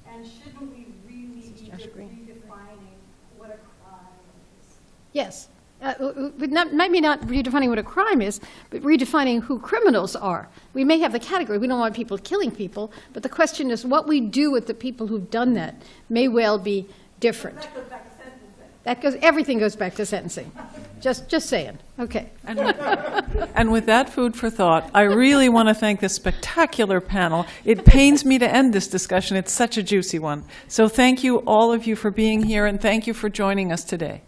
And shouldn't we really be redefining what a crime is? Yes. Maybe not redefining what a crime is, but redefining who criminals are. We may have the category, we don't want people killing people, but the question is what we do with the people who've done that may well be different. That goes back to sentencing. Everything goes back to sentencing. Just saying. Okay. And with that food for thought, I really want to thank this spectacular panel. It pains me to end this discussion. It's such a juicy one. So thank you, all of you, for being here, and thank you for joining us today.